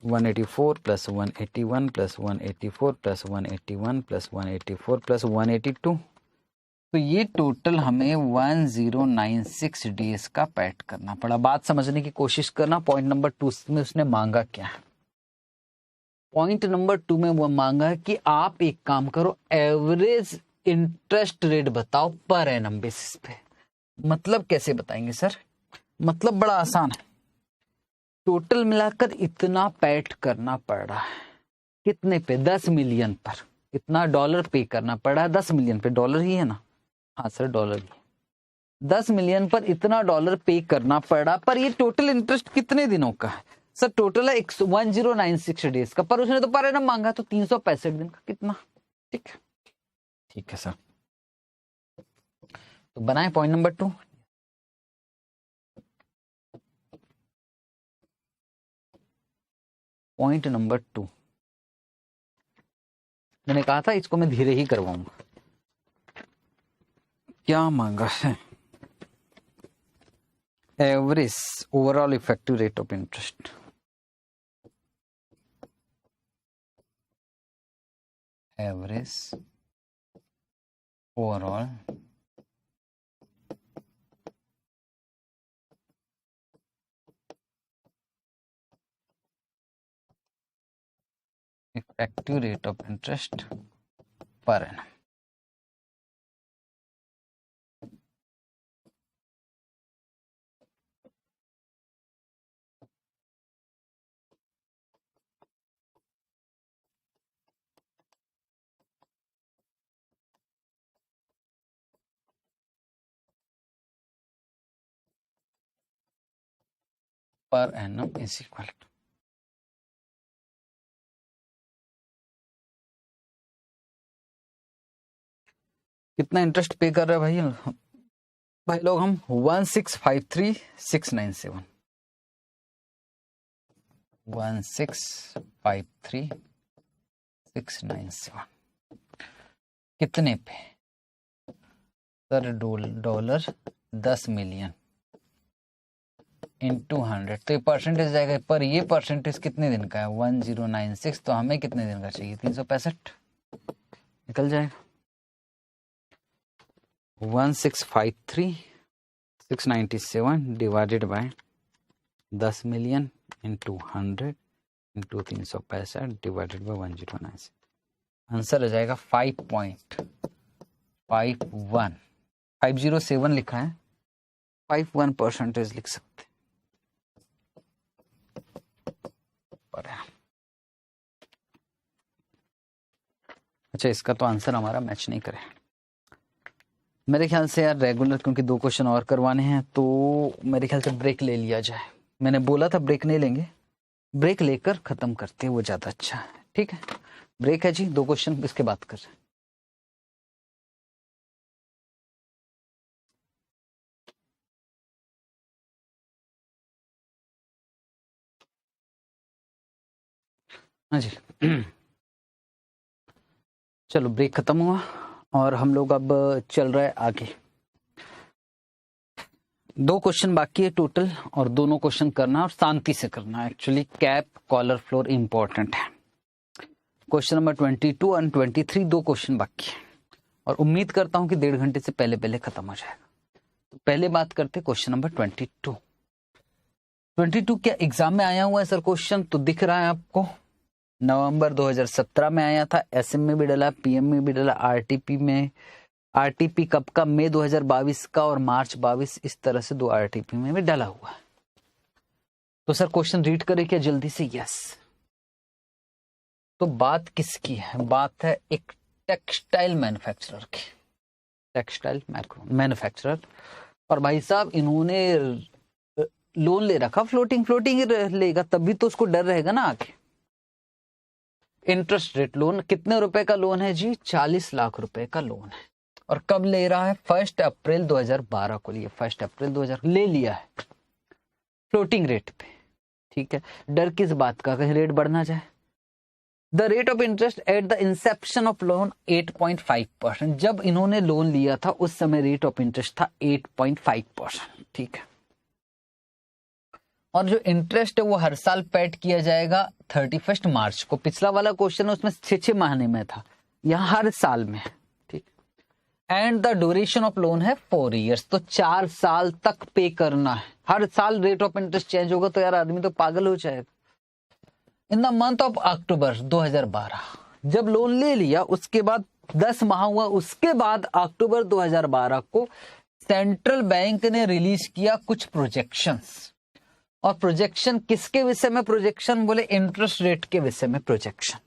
184 plus 181 plus 184 plus 181 plus 184 plus 182, तो ये टोटल हमें 1096 डेज का पेड करना पड़ा। बात समझने की कोशिश करना। पॉइंट नंबर 2 में उसने मांगा क्या है? पॉइंट नंबर 2 में वो मांगा कि आप एक काम करो, एवरेज इंटरेस्ट रेट बताओ पर एनम बेसिस पे। मतलब कैसे बताएंगे सर? मतलब बड़ा आसान है। टोटल मिलाकर इतना पेड करना पड़ रहा है। कितने पे? 10 मिलियन पर। इतना डॉलर पे करना पड़ा है 10 मिलियन पे। डॉलर ही है ना? हाँ सर डॉलर ही। 10 मिलियन पर इतना डॉलर पे करना पड़ा, पर ये टोटल इंटरेस्ट कितने दिनों का है? सर टोटल है 1096 डेज का, पर उसने तो पर एनम मांगा, तो 365 दिन का। कितना? ठीक है, ठीक है सर। तो बनाए पॉइंट नंबर 2। पॉइंट नंबर 2 मैंने कहा था इसको मैं धीरे ही करवाऊंगा। क्या मांगा है? Average overall effective rate of interest. Average overall effective rate of interest per annum. Per annum is equal to, कितना इंटरेस्ट पे कर रहे हैं भाई लोग हम? 1653697। 1653697 कितने पे? सर डॉलर 10 मिलियन इंटू 100, तो ये परसेंटेज जाएगा। पर ये परसेंटेज कितने दिन का है? 1096, तो हमें कितने दिन का चाहिए? 365 निकल जाएगा। 1653697 divided by 10 million into 100 into 365 divided by 1096। Answer आ जाएगा 5.51। 507 लिखा है, 51% लिख सकते। अच्छा, इसका तो आंसर हमारा मैच नहीं करे मेरे ख्याल से यार। रेगुलर क्योंकि 2 क्वेश्चन और करवाने हैं, तो मेरे ख्याल से ब्रेक ले लिया जाए। मैंने बोला था ब्रेक नहीं लेंगे, ब्रेक लेकर खत्म करते हैं, वो ज्यादा अच्छा है। ठीक है, ब्रेक है जी। 2 क्वेश्चन इसके बाद कर रहे हैं। हाँ जी चलो, ब्रेक खत्म हुआ और हम लोग अब चल रहे हैं आगे। 2 क्वेश्चन बाकी है टोटल, और दोनों क्वेश्चन करना और शांति से करना। Actually cap collar floor important है। क्वेश्चन नंबर 22 और 23 2 क्वेश्चन बाकी है, और उम्मीद करता हूं कि 1.5 घंटे से पहले पहले खत्म हो जाएगा। तो पहले बात करते क्वेश्चन नंबर 22। 22 क्या एग्जाम में आया हुआ है सर क्वेश्चन? तो दिख रहा है आपको, नवंबर 2017 में आया था। एसएम में भी डला, पीएम में भी डला, आरटीपी में। आरटीपी कब का? मई 2022 का, और मार्च 22, इस तरह से 2 आरटीपी में भी डला हुआ है। तो सर क्वेश्चन रीड करें क्या जल्दी से? यस। तो बात किसकी है? बात है एक टेक्सटाइल मैन्युफैक्चरर की। टेक्सटाइल मैन्युफैक्चरर, और भाई साहब इन्होंने लोन ले रखा, फ्लोटिंग ही लेगा, तभी तो उसको डर रहेगा ना आगे। इंटरेस्ट रेट लोन कितने रुपए का लोन है जी? 40 लाख रुपए का लोन है। और कब ले रहा है? 1 अप्रैल 2012 को लिए। 1 अप्रैल 2000 ले लिया है फ्लोटिंग रेट पे। ठीक है, डर किस बात का, कहीं रेट बढ़ ना जाए। The rate of interest at the Inception of loan 8.5%। जब इन्होंने लोन लिया था उस समय रेट ऑफ इंटरेस्ट था 8.5%। ठीक है, और जो इंटरेस्ट है वो हर साल पेड किया जाएगा 31 मार्च को। पिछला वाला क्वेश्चन है उसमें 6 महीने में था, यहाँ हर साल में। ठीक, and the duration of loan है 4 ईयर्स, तो 4 साल तक पे करना है। हर साल रेट ऑफ इंटरेस्ट चेंज होगा तो यार आदमी तो पागल हो जाएगा। In the month of October 2012 जब लोन ले लिया, उसके बाद 10 माह हुआ, उसके बाद अक्टूबर 2012 को सेंट्रल बैंक ने रिलीज किया कुछ प्रोजेक्शंस। और प्रोजेक्शन किसके विषय में? प्रोजेक्शन बोले इंटरेस्ट रेट के विषय में प्रोजेक्शन,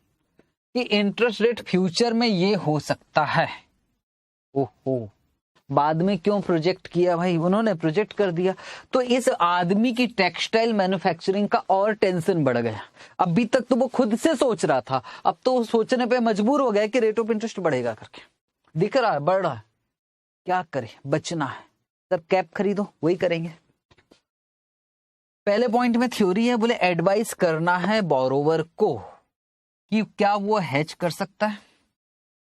कि इंटरेस्ट रेट फ्यूचर में ये हो सकता है। ओहो, बाद में क्यों प्रोजेक्ट किया भाई? उन्होंने प्रोजेक्ट कर दिया। तो इस आदमी की टेक्सटाइल मैन्युफैक्चरिंग का और टेंशन बढ़ गया। अभी तक तो वो खुद से सोच रहा था, अब तो सोचने पे मजबूर हो गया कि रेट ऑफ इंटरेस्ट बढ़ेगा करके। दिख रहा है बढ़ रहा है, क्या करे, बचना है। सर कैप खरीदो, वही करेंगे। पहले पॉइंट में थ्योरी है, बोले एडवाइस करना है बोरोवर को कि क्या वो हेज कर सकता है।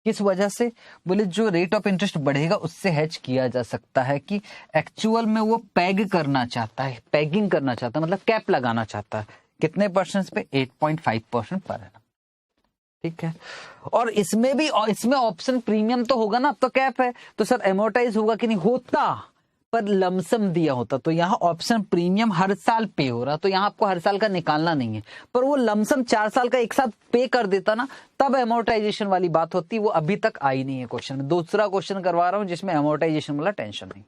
किस वजह से? बोले जो रेट ऑफ इंटरेस्ट बढ़ेगा उससे हेज किया जा सकता है कि एक्चुअल में वो पैग करना चाहता है, पैगिंग करना चाहता है, मतलब कैप लगाना चाहता है। कितने परसेंट पे? 8.5% पर एनम। ठीक है, और इसमें ऑप्शन प्रीमियम तो होगा ना, अब तो कैप है तो सर एमोर्टाइज होगा कि नहीं? होता, पर लमसम दिया होता। तो यहाँ ऑप्शन प्रीमियम हर साल पे हो रहा, तो यहाँ आपको हर साल का निकालना नहीं है, पर वो लमसम 4 साल का एक साथ पे कर देता ना, तब एमोर्टाइजेशन वाली बात होती। वो अभी तक आई नहीं है क्वेश्चन में। दूसरा क्वेश्चन करवा रहा हूं जिसमें एमोर्टाइजेशन वाला टेंशन नहीं।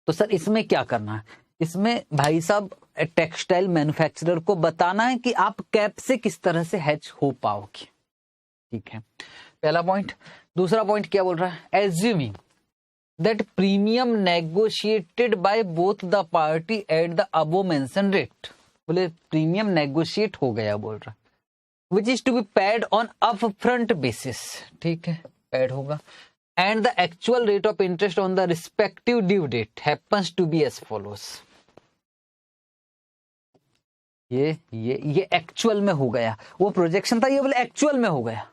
तो सर इसमें क्या करना है? इसमें भाई साहब टेक्सटाइल मैन्युफैक्चरर को बताना है कि आप कैप से किस तरह से हेज हो पाओगे। ठीक है, पहला पॉइंट। दूसरा पॉइंट क्या बोल रहा है? Assuming that premium negotiated by both the party at the above mentioned rate। बोले प्रीमियम नेगोशिएट हो गया बोल रहा, which is to be paid on upfront basis। ठीक है, पेड होगा। and the actual rate of interest on the respective due date happens to be as follows। ये actual में हो गया, वो प्रोजेक्शन था, ये बोले एक्चुअल में हो गया।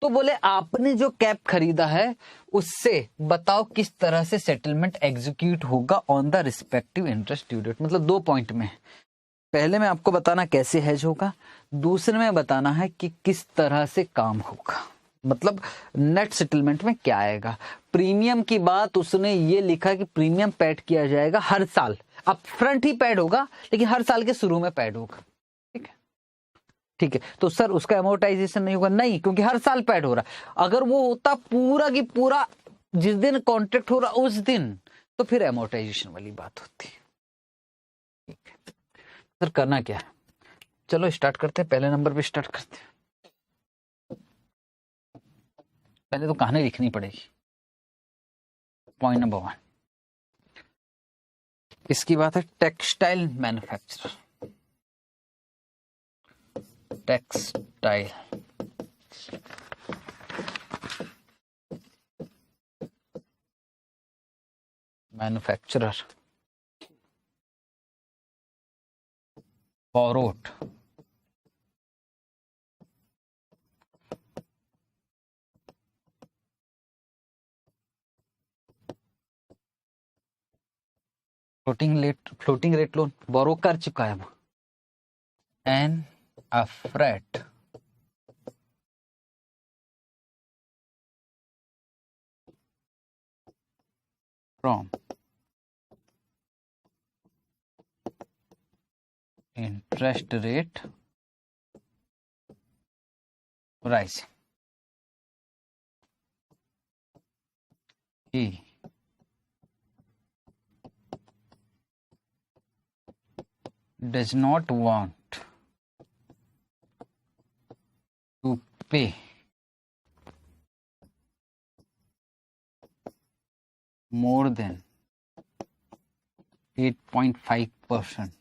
तो बोले आपने जो कैप खरीदा है उससे बताओ किस तरह से सेटलमेंट एग्जीक्यूट होगा on the respective interest due date. मतलब 2 पॉइंट में, पहले में आपको बताना कैसे हेज होगा, दूसरे में बताना है कि किस तरह से काम होगा, मतलब नेट सेटलमेंट में क्या आएगा। प्रीमियम की बात उसने ये लिखा कि प्रीमियम पेड किया जाएगा हर साल, अप फ्रंट ही पेड होगा लेकिन हर साल के शुरू में पेड होगा। ठीक है, तो सर उसका एमोर्टाइजेशन नहीं होगा? नहीं, क्योंकि हर साल पेड हो रहा। अगर वो होता पूरा की पूरा जिस दिन कॉन्ट्रैक्ट हो रहा उस दिन, तो फिर एमोर्टाइजेशन वाली बात होती। ठीक है, सर करना क्या है? चलो स्टार्ट करते हैं, पहले नंबर पे स्टार्ट करते हैं। पहले तो कहानी लिखनी पड़ेगी। पॉइंट नंबर 1, इसकी बात है textile manufacturer. Textile manufacturer borrowed floating rate loan borrow कर चुका है वो, an afraid from interest rate rising, he does not want to pay more than 8.5%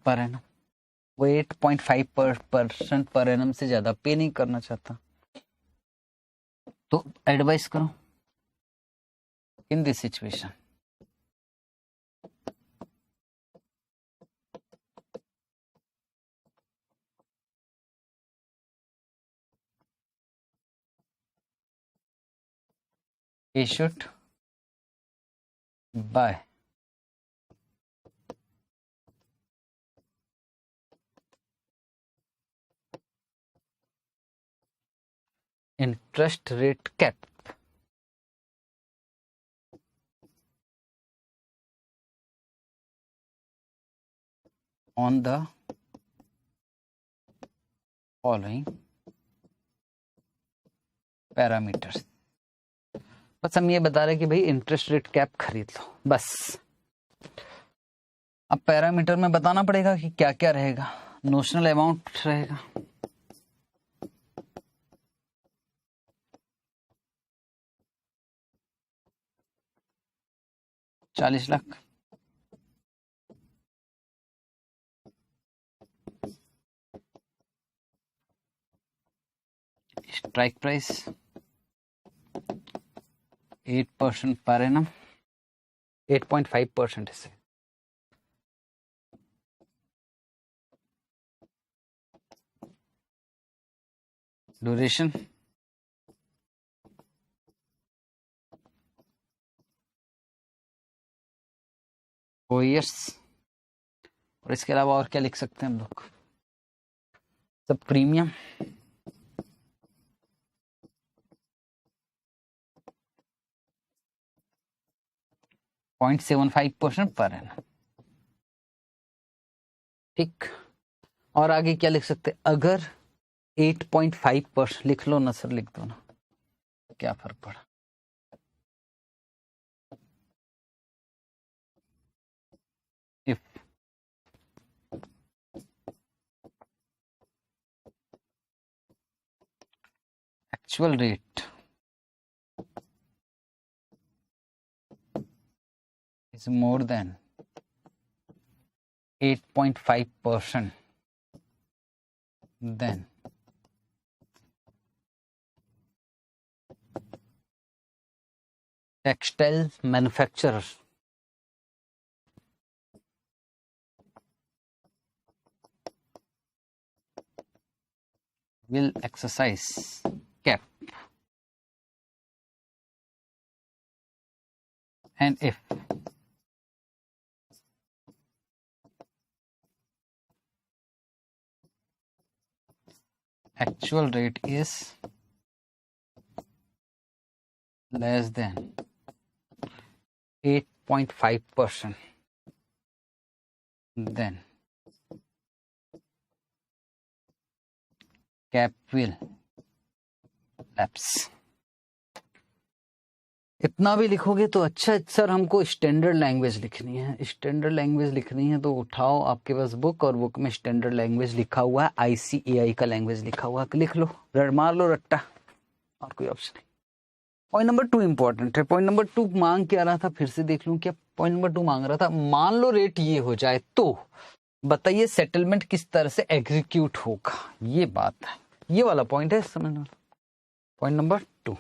per annum। वो 8.5% पर एनम से ज्यादा पे नहीं करना चाहता, तो एडवाइस करो in this situation. He should buy interest rate cap on the following parameters। बस हम ये बता रहे कि भाई इंटरेस्ट रेट कैप खरीद लो बस। अब पैरामीटर में बताना पड़ेगा कि क्या क्या रहेगा। नोशनल अमाउंट रहेगा, ₹40,00,000। स्ट्राइक प्राइस 8% पर एनम, 8.5% इसे। Duration 4 years। और इसके अलावा और क्या लिख सकते हैं हम लोग? सब प्रीमियम 0.75% पर एनम। ठीक, और आगे क्या लिख सकते? अगर 8.5% लिख लो ना सर, लिख दो ना, क्या फर्क पड़ा। If actual rate is more than 8.5%, then textile manufacturer will exercise cap, and if actual rate is less than 8.5%, then cap will lapse। इतना भी लिखोगे तो अच्छा। सर हमको स्टैंडर्ड लैंग्वेज लिखनी है, स्टैंडर्ड लैंग्वेज लिखनी है तो उठाओ आपके पास बुक, और बुक में स्टैंडर्ड लैंग्वेज लिखा हुआ है, ICAI का लैंग्वेज लिखा हुआ है, लिख लो, मार लो रट्टा, और कोई ऑप्शन नहीं। पॉइंट नंबर 2 इंपॉर्टेंट है। पॉइंट नंबर 2 मांग क्या रहा था, फिर से देख लूं क्या। पॉइंट नंबर 2 मांग रहा था, मान लो रेट ये हो जाए तो बताइए सेटलमेंट किस तरह से एग्जीक्यूट होगा। ये बात है, ये वाला पॉइंट है, समझ। Point number 2,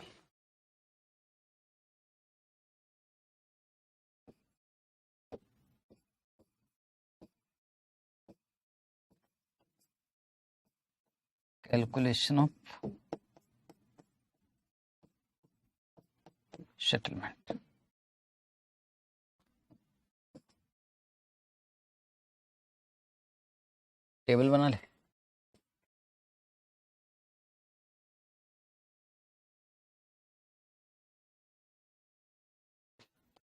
calculation of settlement. Table बना ले।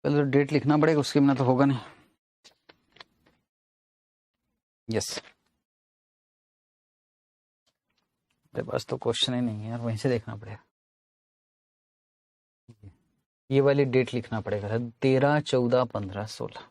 पहले तो डेट लिखना पड़ेगा, उसके बिना तो होगा नहीं। यस, मेरे पास तो क्वेश्चन ही नहीं है यार, वहीं से देखना पड़ेगा। ये वाली डेट लिखना पड़ेगा, 13, 14, 15, 16।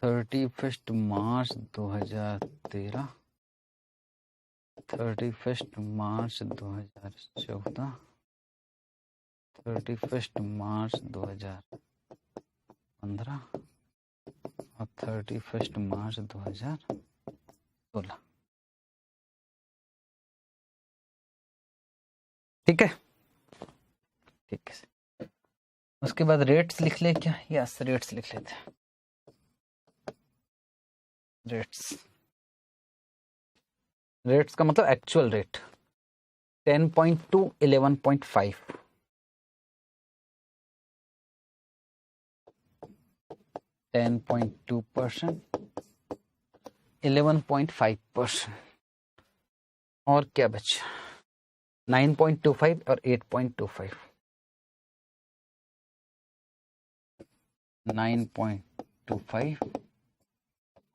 31 मार्च 2013, 31 मार्च 2014, 31 मार्च 2015 और 31 मार्च 2016। ठीक है, ठीक है। उसके बाद रेट्स लिख ले क्या? यस, रेट्स लिख लेते हैं। रेट्स का मतलब एक्चुअल रेट 10.2, 11.5, 10.2%, 11.5%, और क्या बचा? 9.25 और 8.25, 9.25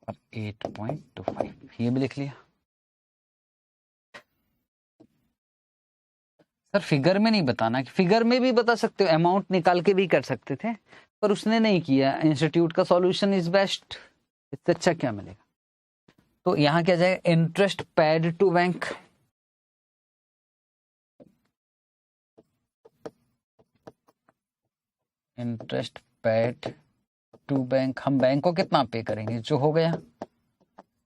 और 8.25, ये भी लिख लिया। सर फिगर में नहीं बताना, फिगर में भी बता सकते हो, अमाउंट निकाल के भी कर सकते थे, पर उसने नहीं किया। इंस्टीट्यूट का सॉल्यूशन इज बेस्ट, इससे अच्छा क्या मिलेगा? तो यहां क्या जाएगा? Interest paid to bank, interest paid to bank. हम बैंक को कितना पे करेंगे? जो हो गया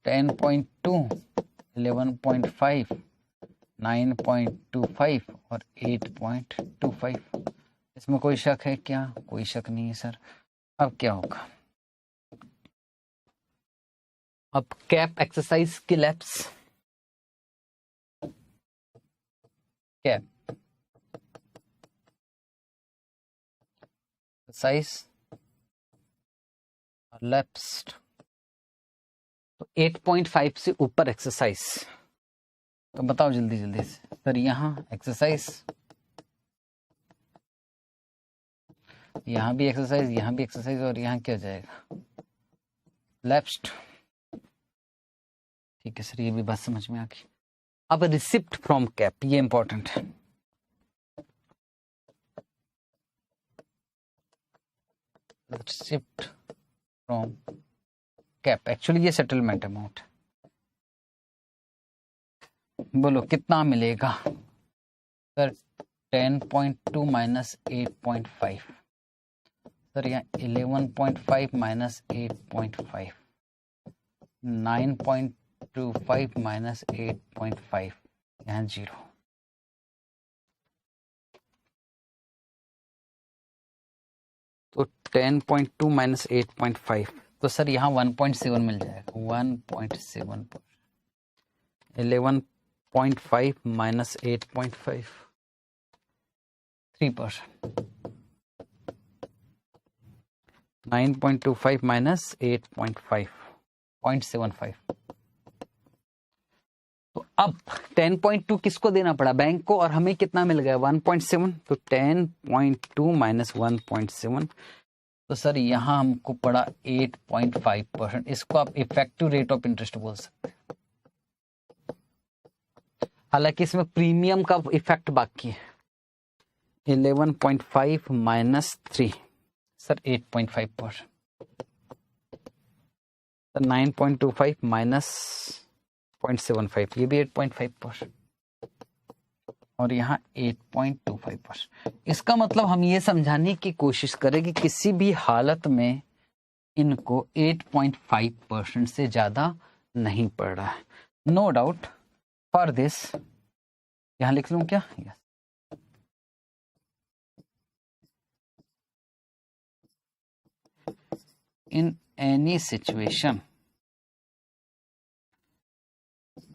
10.2, 11.5, 9.25 और 8.25। इसमें कोई शक है क्या? कोई शक नहीं है सर। अब क्या होगा? अब कैप एक्सरसाइज की लैप्स, कैप एक्सरसाइज और लैप्स। तो 8.5 से ऊपर एक्सरसाइज, तो बताओ जल्दी जल्दी से सर। यहाँ एक्सरसाइज, यहाँ भी एक्सरसाइज, यहाँ भी एक्सरसाइज, और यहाँ क्या जाएगा? लैप्स्ड। ठीक है सर, ये भी बात समझ में आ गई। अब रिसिप्ट फ्रॉम कैप, ये इंपॉर्टेंट है। रिसिप्ट फ्रॉम कैप, एक्चुअली ये सेटलमेंट अमाउंट। बोलो कितना मिलेगा सर? 10.2 माइनस 8.5, सर यहाँ 11.5 माइनस 8.5, 9.25 माइनस 8.5, यहाँ 0। तो 10.2 माइनस 8.5, तो सर यहाँ 1.7 मिल जाएगा। 1.7, 11.5 माइनस 8.5, 3%। 9.25 माइनस 8.5, 0.75। तो अब 10.2 किसको देना पड़ा? बैंक को, और हमें कितना मिल गया? 1.7। तो 10.2 माइनस 1.7, तो सर यहाँ हमको पड़ा 8.5%। इसको आप इफेक्टिव रेट ऑफ इंटरेस्ट बोल सकते हैं। हालांकि इसमें प्रीमियम का इफेक्ट बाकी है। 11.5 माइनस 3, सर 8.5%। सर 9.25 माइनस 0.75, ये भी 8.5%, और यहाँ 8.25%। इसका मतलब हम ये समझाने की कोशिश करें कि किसी भी हालत में इनको 8.5% से ज्यादा नहीं पड़ रहा है। नो डाउट फॉर दिस, यहां लिख लूं क्या? Yes. In any situation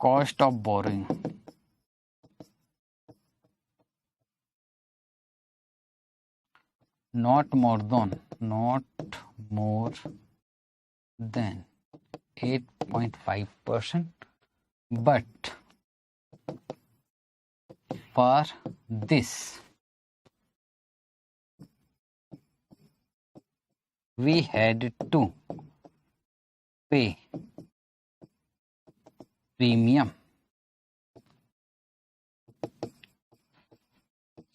cost of borrowing not more than 8.5%, but for this we had to pay premium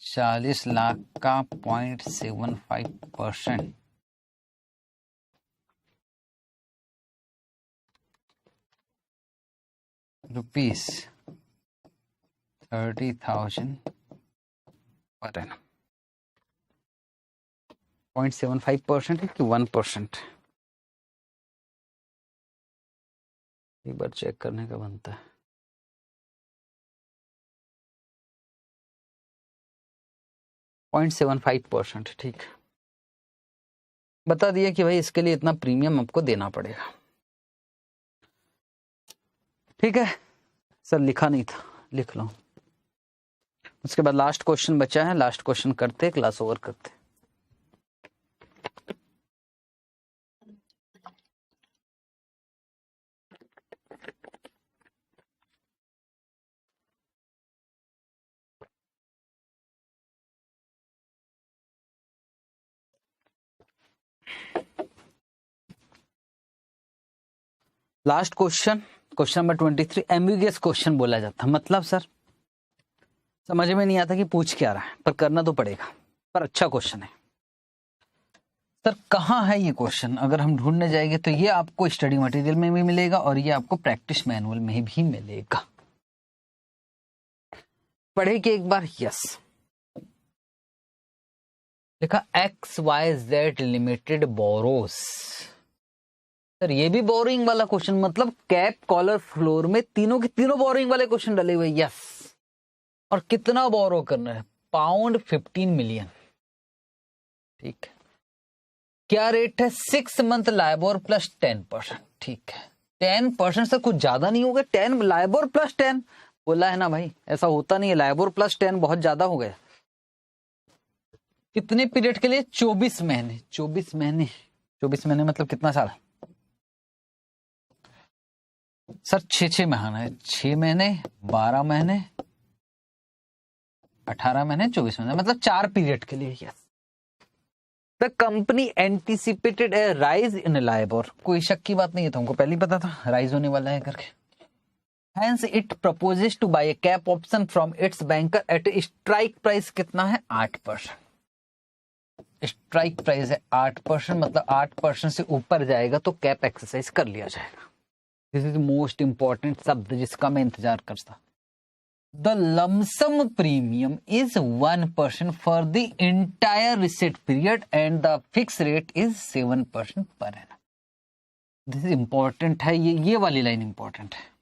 40 lakh का 0.75%। Rupees 30,000 per annum. 0.75% है कि 1%? एक बार चेक करने का बनता है। .75%, ठीक। बता दिया कि भाई इसके लिए इतना प्रीमियम आपको देना पड़ेगा। ठीक है सर, लिखा नहीं था, लिख लो। उसके बाद लास्ट क्वेश्चन बचा है, लास्ट क्वेश्चन करते, क्लास ओवर करते। Last question, question number 23, ambiguous question बोला जाता है। मतलब सर समझ में नहीं आता कि पूछ क्या रहा है, पर करना तो पड़ेगा, पर अच्छा क्वेश्चन है। सर कहाँ है ये क्वेश्चन? अगर हम ढूंढने जाएंगे तो ये आपको स्टडी मटेरियल में भी मिलेगा और ये आपको प्रैक्टिस मैनुअल में भी मिलेगा। पढ़ेगी एक बार? यस। लिखा XYZ लिमिटेड बोरोस। सर ये भी बोरिंग वाला क्वेश्चन, मतलब कैप कॉलर फ्लोर में तीनों के तीनों बोरिंग वाले क्वेश्चन डले हुए। यस। और कितना बोरो करना है? £15 मिलियन। ठीक है। क्या रेट है? 6 मंथ लाइबोर प्लस 10%। ठीक है। 10% से कुछ ज्यादा नहीं हो गया? 10 लाइबोर प्लस 10 बोला है ना भाई, ऐसा होता नहीं है। लाइबोर प्लस 10 बहुत ज्यादा हो गया। कितने पीरियड के लिए? 24 महीने। 24 महीने, 24 महीने मतलब कितना साल? सर 6 महीने है। 6 महीने, 12 महीने, 18 महीने, 24 महीने, मतलब 4 पीरियड के लिए। Yes. The company anticipated A rise in LIBOR. कोई शक की बात नहीं है, तो हमको पहले ही पता था राइज होने वाला है करके। Hence it proposes to buy a cap option from its banker at a strike price कितना है? 8%। स्ट्राइक प्राइस है 8%, मतलब 8% से ऊपर जाएगा तो कैप एक्सरसाइज कर लिया जाएगा। दिस इज मोस्ट इंपॉर्टेंट शब्द जिसका मैं इंतजार करता। The lump sum premium is 1% for the entire reset period and the fix rate is 7% per annum. This is important है, ये वाली लाइन इंपॉर्टेंट है।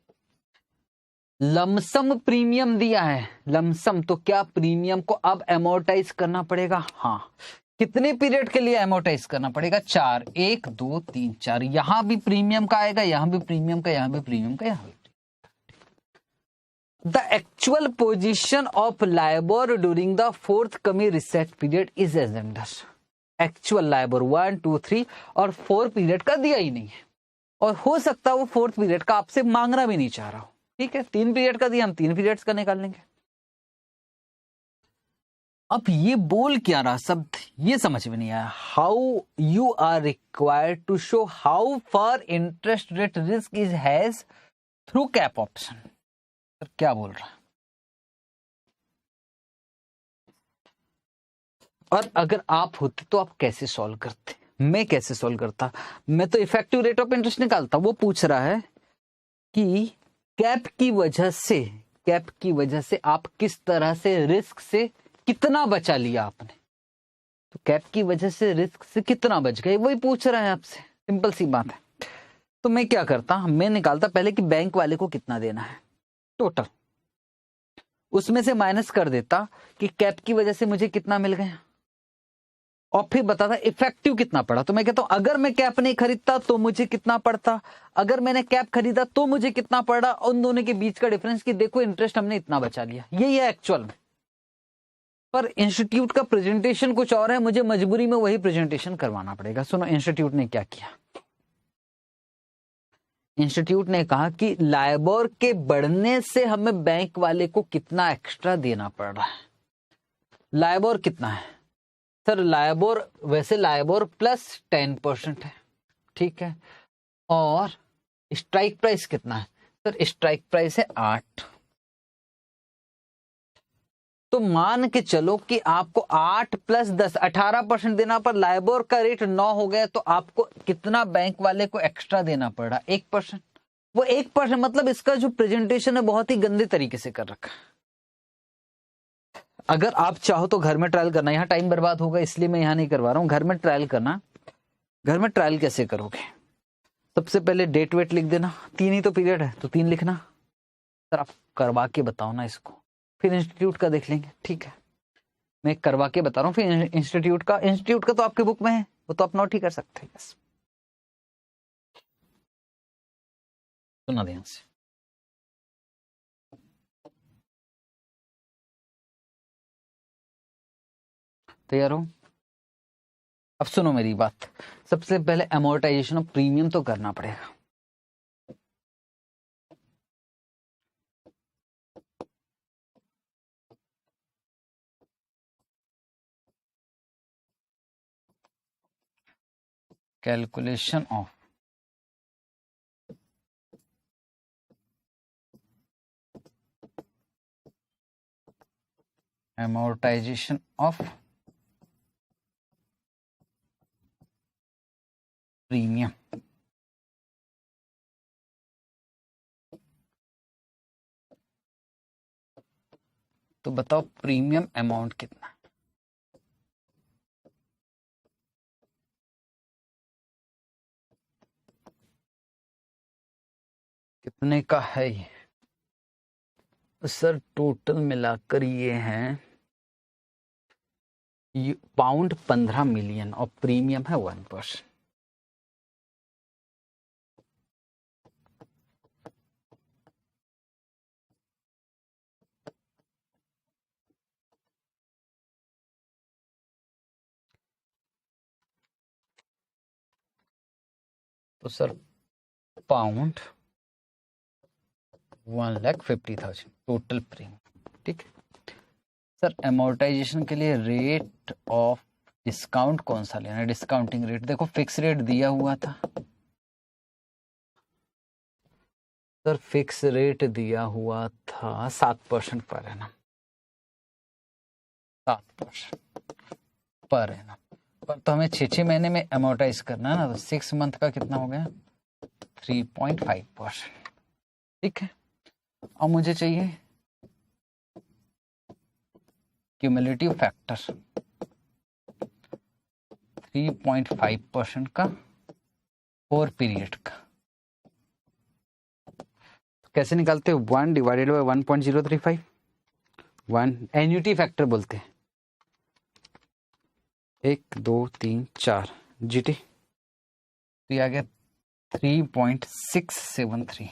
लमसम प्रीमियम दिया है, लमसम, तो क्या प्रीमियम को अब एमोर्टाइज करना पड़ेगा? हाँ। कितने पीरियड के लिए एमोर्टाइज करना पड़ेगा? 4। 1 2 3 4। यहां भी प्रीमियम का आएगा, यहां भी प्रीमियम का, यहां भी प्रीमियम का, यहां भी। The actual position of LIBOR during the fourth coming reset period is as under. Actual LIBOR 1 2 3 और 4 पीरियड का दिया ही नहीं है, और हो सकता है वो 4th पीरियड का आपसे मांगना भी नहीं चाह रहा हो। ठीक है, 3 पीरियड का दिया, हम 3 पीरियड्स का निकाल लेंगे। अब ये बोल क्या रहा शब्द, ये समझ में नहीं आया। How you are required to show how far interest rate risk is has through cap option. क्या बोल रहा है? और अगर आप होते तो आप कैसे सॉल्व करते? मैं कैसे सॉल्व करता? मैं तो इफेक्टिव रेट ऑफ इंटरेस्ट निकालता। वो पूछ रहा है कि कैप की वजह से आप किस तरह से रिस्क से कितना बचा लिया आपने। तो कैप की वजह से रिस्क से कितना बच गए, वही पूछ रहा है आपसे। सिंपल सी बात है। तो मैं क्या करता, मैं निकालता पहले कि बैंक वाले को कितना देना है टोटल, उसमें से माइनस कर देता कि कैप की वजह से मुझे कितना मिल गया, और फिर बताता इफेक्टिव कितना पड़ा। तो मैं कहता हूं अगर मैं कैप नहीं खरीदता तो मुझे कितना पड़ता, अगर मैंने कैप खरीदा तो मुझे कितना पड़ा, उन दोनों के बीच का डिफरेंस कि देखो इंटरेस्ट हमने इतना बचा लिया। यही है एक्चुअल में। पर इंस्टीट्यूट का प्रेजेंटेशन कुछ और है, मुझे मजबूरी में वही प्रेजेंटेशन करवाना पड़ेगा। सुनो इंस्टीट्यूट ने क्या किया। इंस्टीट्यूट ने कहा कि लाइबोर के बढ़ने से हमें बैंक वाले को कितना एक्स्ट्रा देना पड़ रहा है। लाइबोर कितना है सर? लाइबोर वैसे लाइबोर प्लस 10% है, ठीक है। और स्ट्राइक प्राइस कितना है सर? स्ट्राइक प्राइस है 8। तो मान के चलो कि आपको 8 + 10 18% देना, पर लाइबोर का रेट 9 हो गया, तो आपको कितना बैंक वाले को एक्स्ट्रा देना पड़ा? 1%। वो 1% मतलब इसका जो प्रेजेंटेशन है बहुत ही गंदे तरीके से कर रखा है। अगर आप चाहो तो घर में ट्रायल करना, यहाँ टाइम बर्बाद होगा इसलिए मैं यहाँ नहीं करवा रहा हूँ, घर में ट्रायल करना। घर में ट्रायल कैसे करोगे? सबसे पहले डेट वेट लिख देना, 3 ही तो पीरियड है तो 3 लिखना। सर आप करवा के बताओ ना इसको, फिर इंस्टीट्यूट का देख लेंगे। ठीक है, मैं करवा के बता रहा हूँ, फिर इंस्टीट्यूट का तो आपके बुक में है, वो तो आप नोट ही कर सकते हैं। सुना ध्यान से, तैयार हो? अब सुनो मेरी बात, सबसे पहले अमोर्टाइजेशन ऑफ प्रीमियम तो करना पड़ेगा। Calculation of amortization of premium. तो बताओ प्रीमियम अमाउंट कितना है? कितने का है ये? सर टोटल मिलाकर ये है पाउंड 15 मिलियन और प्रीमियम है 1%। तो सर पाउंड 1,50,000 टोटल प्रीमियम। ठीक है सर, एमोर्टाइजेशन के लिए रेट ऑफ डिस्काउंट कौन सा लेना है? डिस्काउंटिंग रेट देखो, फिक्स रेट दिया हुआ था सर, फिक्स रेट दिया हुआ था 7% पर एनम, 7% पर एनम। पर तो हमें 6 महीने में एमोर्टाइज करना है ना, तो 6 मंथ का कितना हो गया? 3.5%। ठीक है, और मुझे चाहिए क्यूमुलेटिव फैक्टर 3.5% का 4 पीरियड का। कैसे निकालते हो? 1 डिवाइडेड बाई 1.035, 1 एन्युटी फैक्टर बोलते हैं, 1 2 3 4 जीटी, तो ये आ गया 3.673।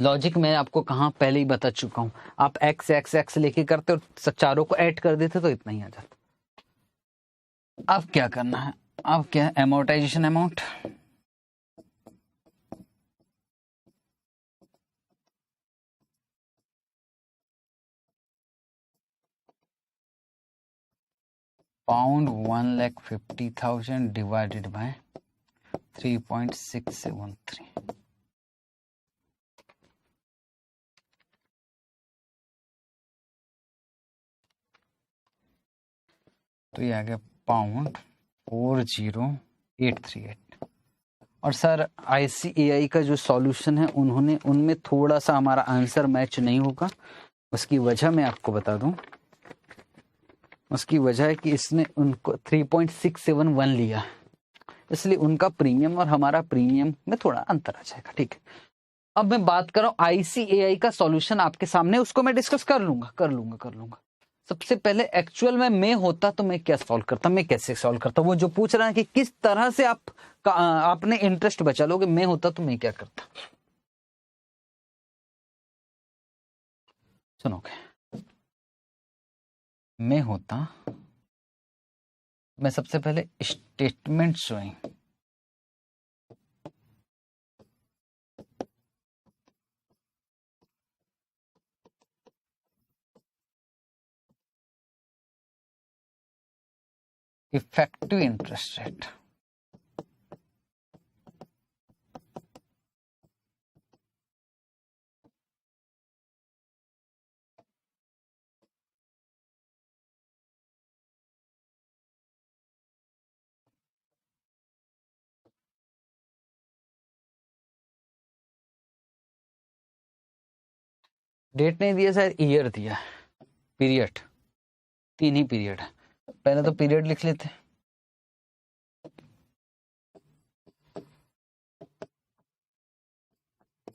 लॉजिक मैं आपको कहाँ पहले ही बता चुका हूं, आप एक्स एक्स एक्स लेके करते और चारों को ऐड कर देते तो इतना ही आ जाता। अब क्या करना है? अब क्या है? Amortisation amount pound 1,50,000 divided by 3.673। तो ये आ गया पाउंड 40838। और सर ICAI का जो सॉल्यूशन है उन्होंने उनमें थोड़ा सा हमारा आंसर मैच नहीं होगा। उसकी वजह मैं आपको बता दूं, उसकी वजह है कि इसने उनको 3.671 लिया, इसलिए उनका प्रीमियम और हमारा प्रीमियम में थोड़ा अंतर आ जाएगा। ठीक है, अब मैं बात कर रहा हूँ ICAI का सॉल्यूशन आपके सामने, उसको मैं डिस्कस कर लूंगा। सबसे पहले एक्चुअल में मैं होता तो मैं क्या सॉल्व करता, मैं कैसे सॉल्व करता? वो जो पूछ रहा है कि किस तरह से आपने इंटरेस्ट बचा लोगे, मैं होता तो मैं क्या करता? सुनोगे? मैं होता, मैं सबसे पहले statement showing effective interest rate date नहीं दिया, शायद ईयर दिया है, पीरियड, 3 ही पीरियड है। पहले तो पीरियड लिख लेते हैं।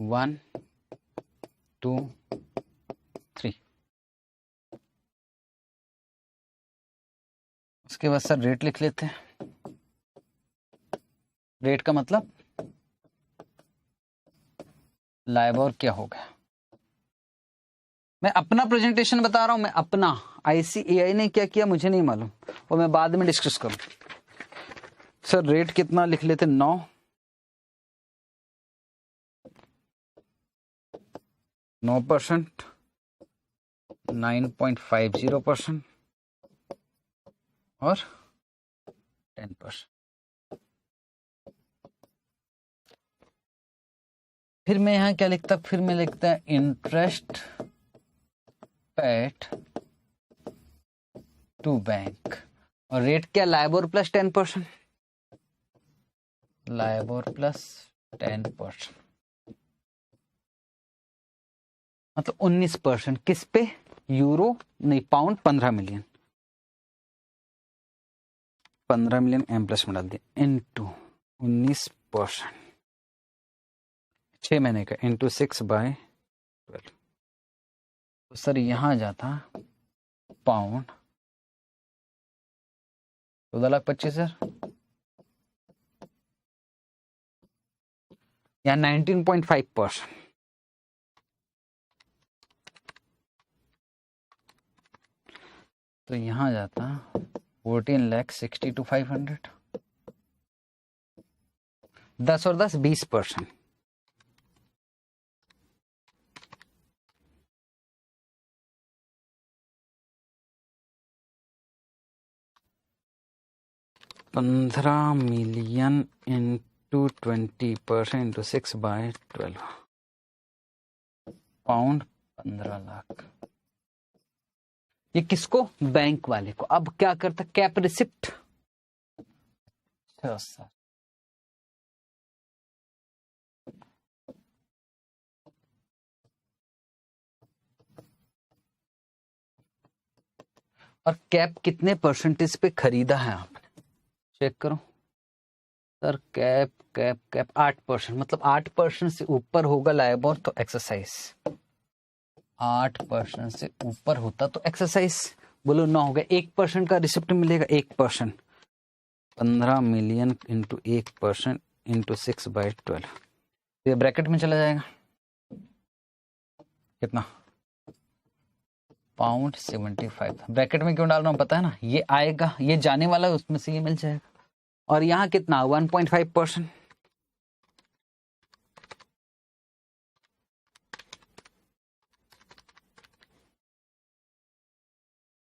One, two, three. उसके बाद सर रेट लिख लेते हैं। रेट का मतलब लाइबोर क्या होगा। मैं अपना प्रेजेंटेशन बता रहा हूं, मैं अपना, ICAI ने क्या किया मुझे नहीं मालूम, वो मैं बाद में डिस्कस करूं। सर रेट कितना लिख लेते, 9%, 9.50% और 10%। फिर मैं यहां क्या लिखता, फिर मैं लिखता है इंटरेस्ट पेड टू बैंक, और रेट क्या, लाइबोर प्लस 10%, लाइबोर प्लस 10%, मतलब 19%। किस पे, यूरो नहीं pound, 15 million, 15 million M plus में डाल दिया, इंटू 19%, 6 महीने का, इंटू 6/12। तो सर यहां जाता पाउंड 14,25,000, या 19.5%। तो यहां जाता 14,62,500, 10 और 10 20%। $15 million into 20% into 6/12, pound 15 lakh. ये किसको, बैंक वाले को। अब क्या करता, कैप रिसिप्ट। सर और कैप कितने परसेंटेज पे खरीदा है आपने, चेक करो। सर कैप कैप कैप 8%, मतलब 8% से ऊपर होगा लाइबोर तो एक्सरसाइज, 8% से ऊपर होता तो एक्सरसाइज। बोलो 9 हो गया, 1% का रिसिप्ट मिलेगा, 1%, 15 मिलियन इंटू 1% इंटू 6/12, ये ब्रैकेट में चला जाएगा कितना, पाउंड 75। ब्रैकेट में क्यों डाल रहा हूं पता है ना, ये आएगा, ये जाने वाला है, उसमें से ये मिल जाएगा। और यहां कितना, 1.5%,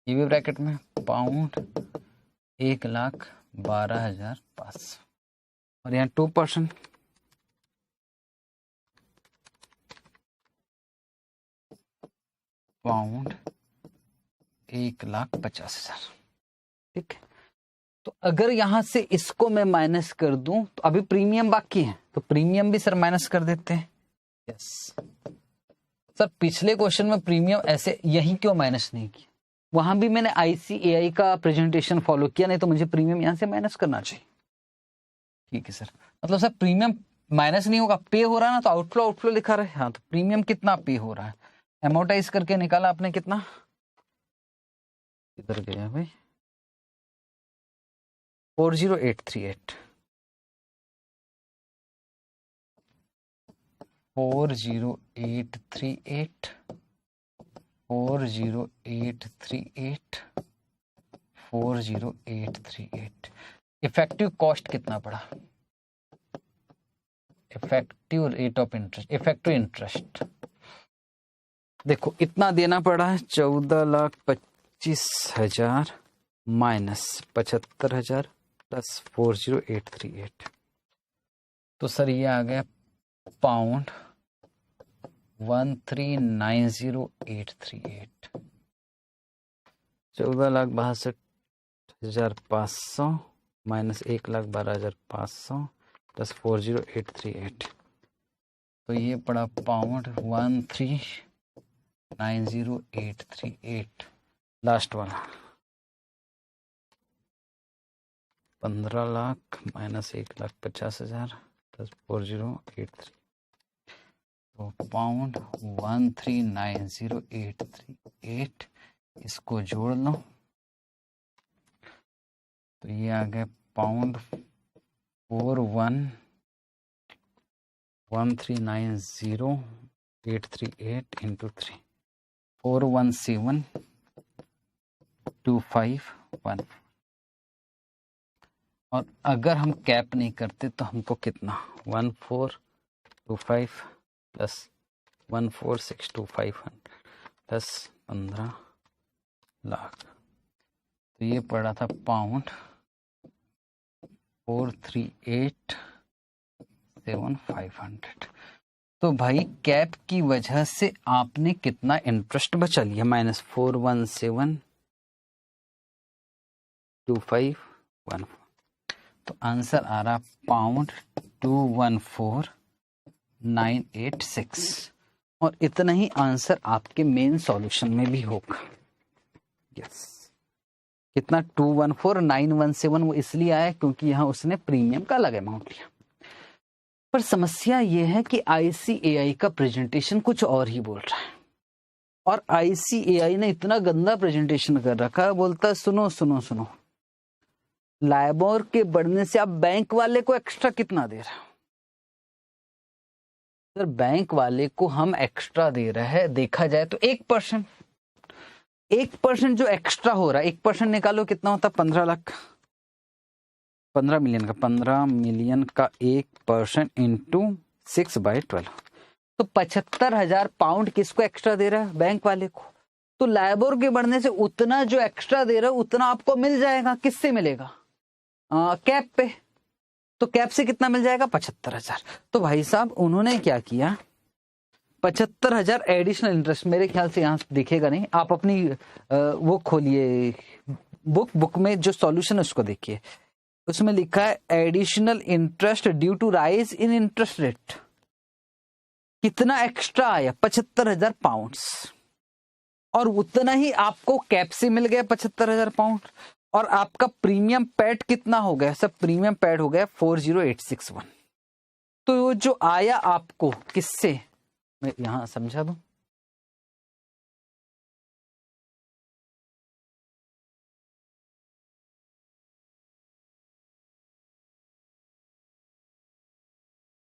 ये भी ब्रैकेट में, पाउंड 1,12,500, और यहाँ 2%, पाउंड 1,50,000। ठीक है, तो अगर यहां से इसको मैं माइनस कर दूं तो अभी प्रीमियम बाकी है, तो प्रीमियम भी सर माइनस कर देते हैं। यस सर, पिछले क्वेश्चन में प्रीमियम ऐसे यही क्यों माइनस नहीं किया, वहां भी मैंने ICAI का प्रेजेंटेशन फॉलो किया, नहीं तो मुझे प्रीमियम यहां से माइनस करना चाहिए। ठीक है सर, मतलब सर प्रीमियम माइनस नहीं होगा, पे हो रहा है ना, तो आउटफ्लो आउटफ्लो लिखा रहे। हाँ, तो प्रीमियम कितना पे हो रहा है, एमोटाइज करके निकाला आपने कितना, इधर गया भाई, 40838, 40838, 40838, 40838। इफेक्टिव कॉस्ट कितना पड़ा, effective rate of interest, effective interest देखो इतना देना पड़ा है, 14,25,000 माइनस 75,000 प्लस 40838। तो सर ये आ गया पाउंड 1390838, 14,62,500 माइनस 1,12,500 प्लस 40838। तो ये पड़ा पाउंड 90838 लास्ट वाला 15 लाख माइनस 1,50,000 प्लस 4083 तो पाउंड 1390838 इसको जोड़ लो तो ये आ गया पाउंड 411390838 इंटू 3 4172514 और अगर हम कैप नहीं करते तो हमको कितना 1425 प्लस 14625 प्लस 15 लाख तो ये पड़ा था पाउंड 438,7500। तो भाई कैप की वजह से आपने कितना इंटरेस्ट बचा लिया -4172514 तो आंसर आ रहा पाउंड 214986 और इतना ही आंसर आपके मेन सॉल्यूशन में भी होगा। यस कितना 214917 वो इसलिए आया क्योंकि यहाँ उसने प्रीमियम का अलग अमाउंट लिया। पर समस्या ये है कि ICAI का प्रेजेंटेशन कुछ और ही बोल रहा है और ICAI ने इतना गंदा प्रेजेंटेशन कर रखा है, बोलता है सुनो सुनो सुनो लाइबोर के बढ़ने से आप बैंक वाले को एक्स्ट्रा कितना दे रहे हो। सर बैंक वाले को हम एक्स्ट्रा दे रहे हैं देखा जाए तो 1% जो एक्स्ट्रा हो रहा है 1% निकालो कितना होता है 15 लाख 15 मिलियन का 15 मिलियन का 1% इंटू 6/12 तो 75,000 पाउंड किसको एक्स्ट्रा दे रहा है बैंक वाले को। तो लाइबोर के बढ़ने से उतना जो एक्स्ट्रा दे रहा है उतना आपको मिल जाएगा। किससे मिलेगा कैप पे। तो कैप से कितना मिल जाएगा 75,000। तो भाई साहब उन्होंने क्या किया 75,000 एडिशनल इंटरेस्ट मेरे ख्याल से यहाँ दिखेगा नहीं आप अपनी वो खोलिए बुक में जो सॉल्यूशन है उसको देखिए उसमें लिखा है additional interest due to rise in interest rate कितना एक्स्ट्रा आया 75,000 पाउंड्स और उतना ही आपको कैप से मिल गया 75,000 पाउंड और आपका प्रीमियम पेड कितना हो गया सब प्रीमियम पेड हो गया 40861। तो जो आया आपको किससे मैं यहां समझा दूं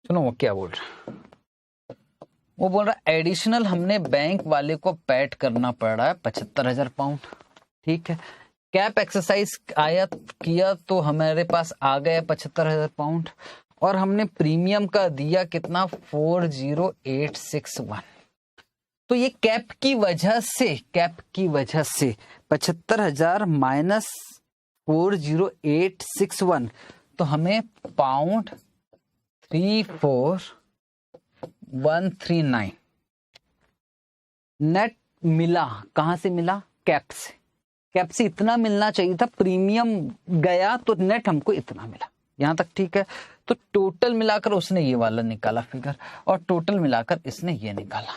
सुनो वो क्या बोल रहा है वो बोल रहा है एडिशनल हमने बैंक वाले को पेड करना पड़ रहा है 75,000 पाउंड। ठीक है कैप एक्सरसाइज आया किया तो हमारे पास आ गया 75,000 पाउंड और हमने प्रीमियम का दिया कितना 40861। तो ये कैप की वजह से 75,000 माइनस 40861 तो हमें पाउंड 34139 नेट मिला। कहां से मिला कैप से इतना मिलना चाहिए था प्रीमियम गया तो नेट हमको इतना मिला। यहां तक ठीक है। तो टोटल मिलाकर उसने ये वाला निकाला फिगर और टोटल मिलाकर इसने ये निकाला।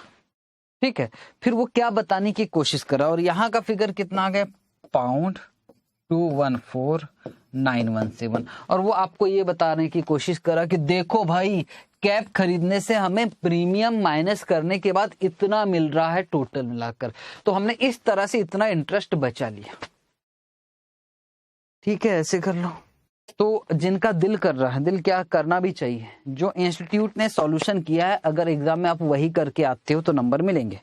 ठीक है फिर वो क्या बताने की कोशिश करा और यहाँ का फिगर कितना आ गया पाउंड 214917 और वो आपको ये बताने की कोशिश करा कि देखो भाई कैप खरीदने से हमें प्रीमियम माइनस करने के बाद इतना मिल रहा है टोटल मिलाकर। तो हमने इस तरह से इतना इंटरेस्ट बचा लिया। ठीक है ऐसे कर लो। तो जिनका दिल कर रहा है दिल क्या करना भी चाहिए जो इंस्टीट्यूट ने सॉल्यूशन किया है अगर एग्जाम में आप वही करके आते हो तो नंबर मिलेंगे।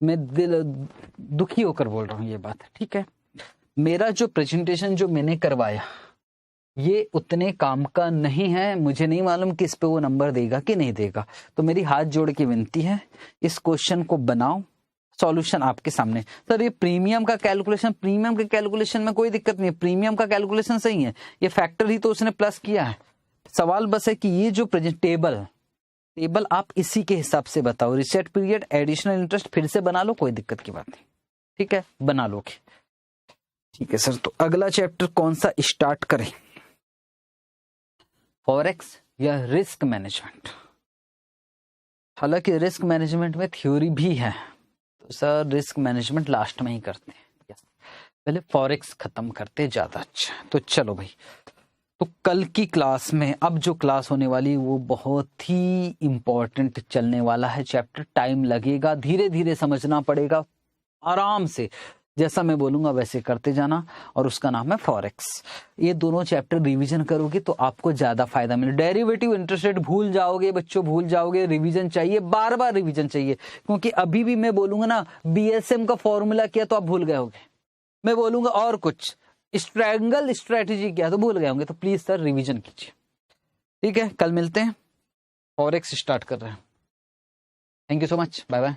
मैं दिल दुखी होकर बोल रहा हूँ ये बात। ठीक है मेरा जो प्रेजेंटेशन जो मैंने करवाया ये उतने काम का नहीं है। मुझे नहीं मालूम कि इस पे वो नंबर देगा कि नहीं देगा। तो मेरी हाथ जोड़ के विनती है इस क्वेश्चन को बनाओ सॉल्यूशन आपके सामने। सर ये प्रीमियम के कैलकुलेशन में कोई दिक्कत नहीं है प्रीमियम का कैलकुलेशन सही है ये फैक्टर ही तो उसने प्लस किया है। सवाल बस है कि ये जो टेबल आप इसी के हिसाब से बताओ। रिसेट पीरियड एडिशनल इंटरेस्ट फिर से बना लो कोई दिक्कत की बात नहीं। ठीक है बना लोगे। ठीक है सर तो अगला चैप्टर कौन सा स्टार्ट करें फॉरेक्स या रिस्क मैनेजमेंट। हालांकि रिस्क मैनेजमेंट में थ्योरी भी है तो सर रिस्क मैनेजमेंट लास्ट में ही करते हैं, पहले फॉरेक्स खत्म करते ज्यादा अच्छा। तो चलो भाई, तो कल की क्लास में अब जो क्लास होने वाली वो बहुत ही इम्पोर्टेंट चलने वाला है चैप्टर। टाइम लगेगा, धीरे धीरे समझना पड़ेगा, आराम से जैसा मैं बोलूंगा वैसे करते जाना, और उसका नाम है फॉरेक्स। ये दोनों चैप्टर रिवीजन करोगे तो आपको ज्यादा फायदा मिले। डेरिवेटिव इंटरेस्ट रेट भूल जाओगे बच्चों, भूल जाओगे। रिवीजन चाहिए, बार बार रिवीजन चाहिए, क्योंकि अभी भी मैं बोलूंगा ना बीएसएम का फॉर्मूला किया तो आप भूल गए होगे, मैं बोलूंगा और कुछ स्ट्रैंगल स्ट्रेटेजी किया तो भूल गए होंगे। तो प्लीज सर रिवीजन कीजिए, ठीक है। कल मिलते हैं, फॉरेक्स स्टार्ट कर रहे हैं। Thank you so much, bye bye.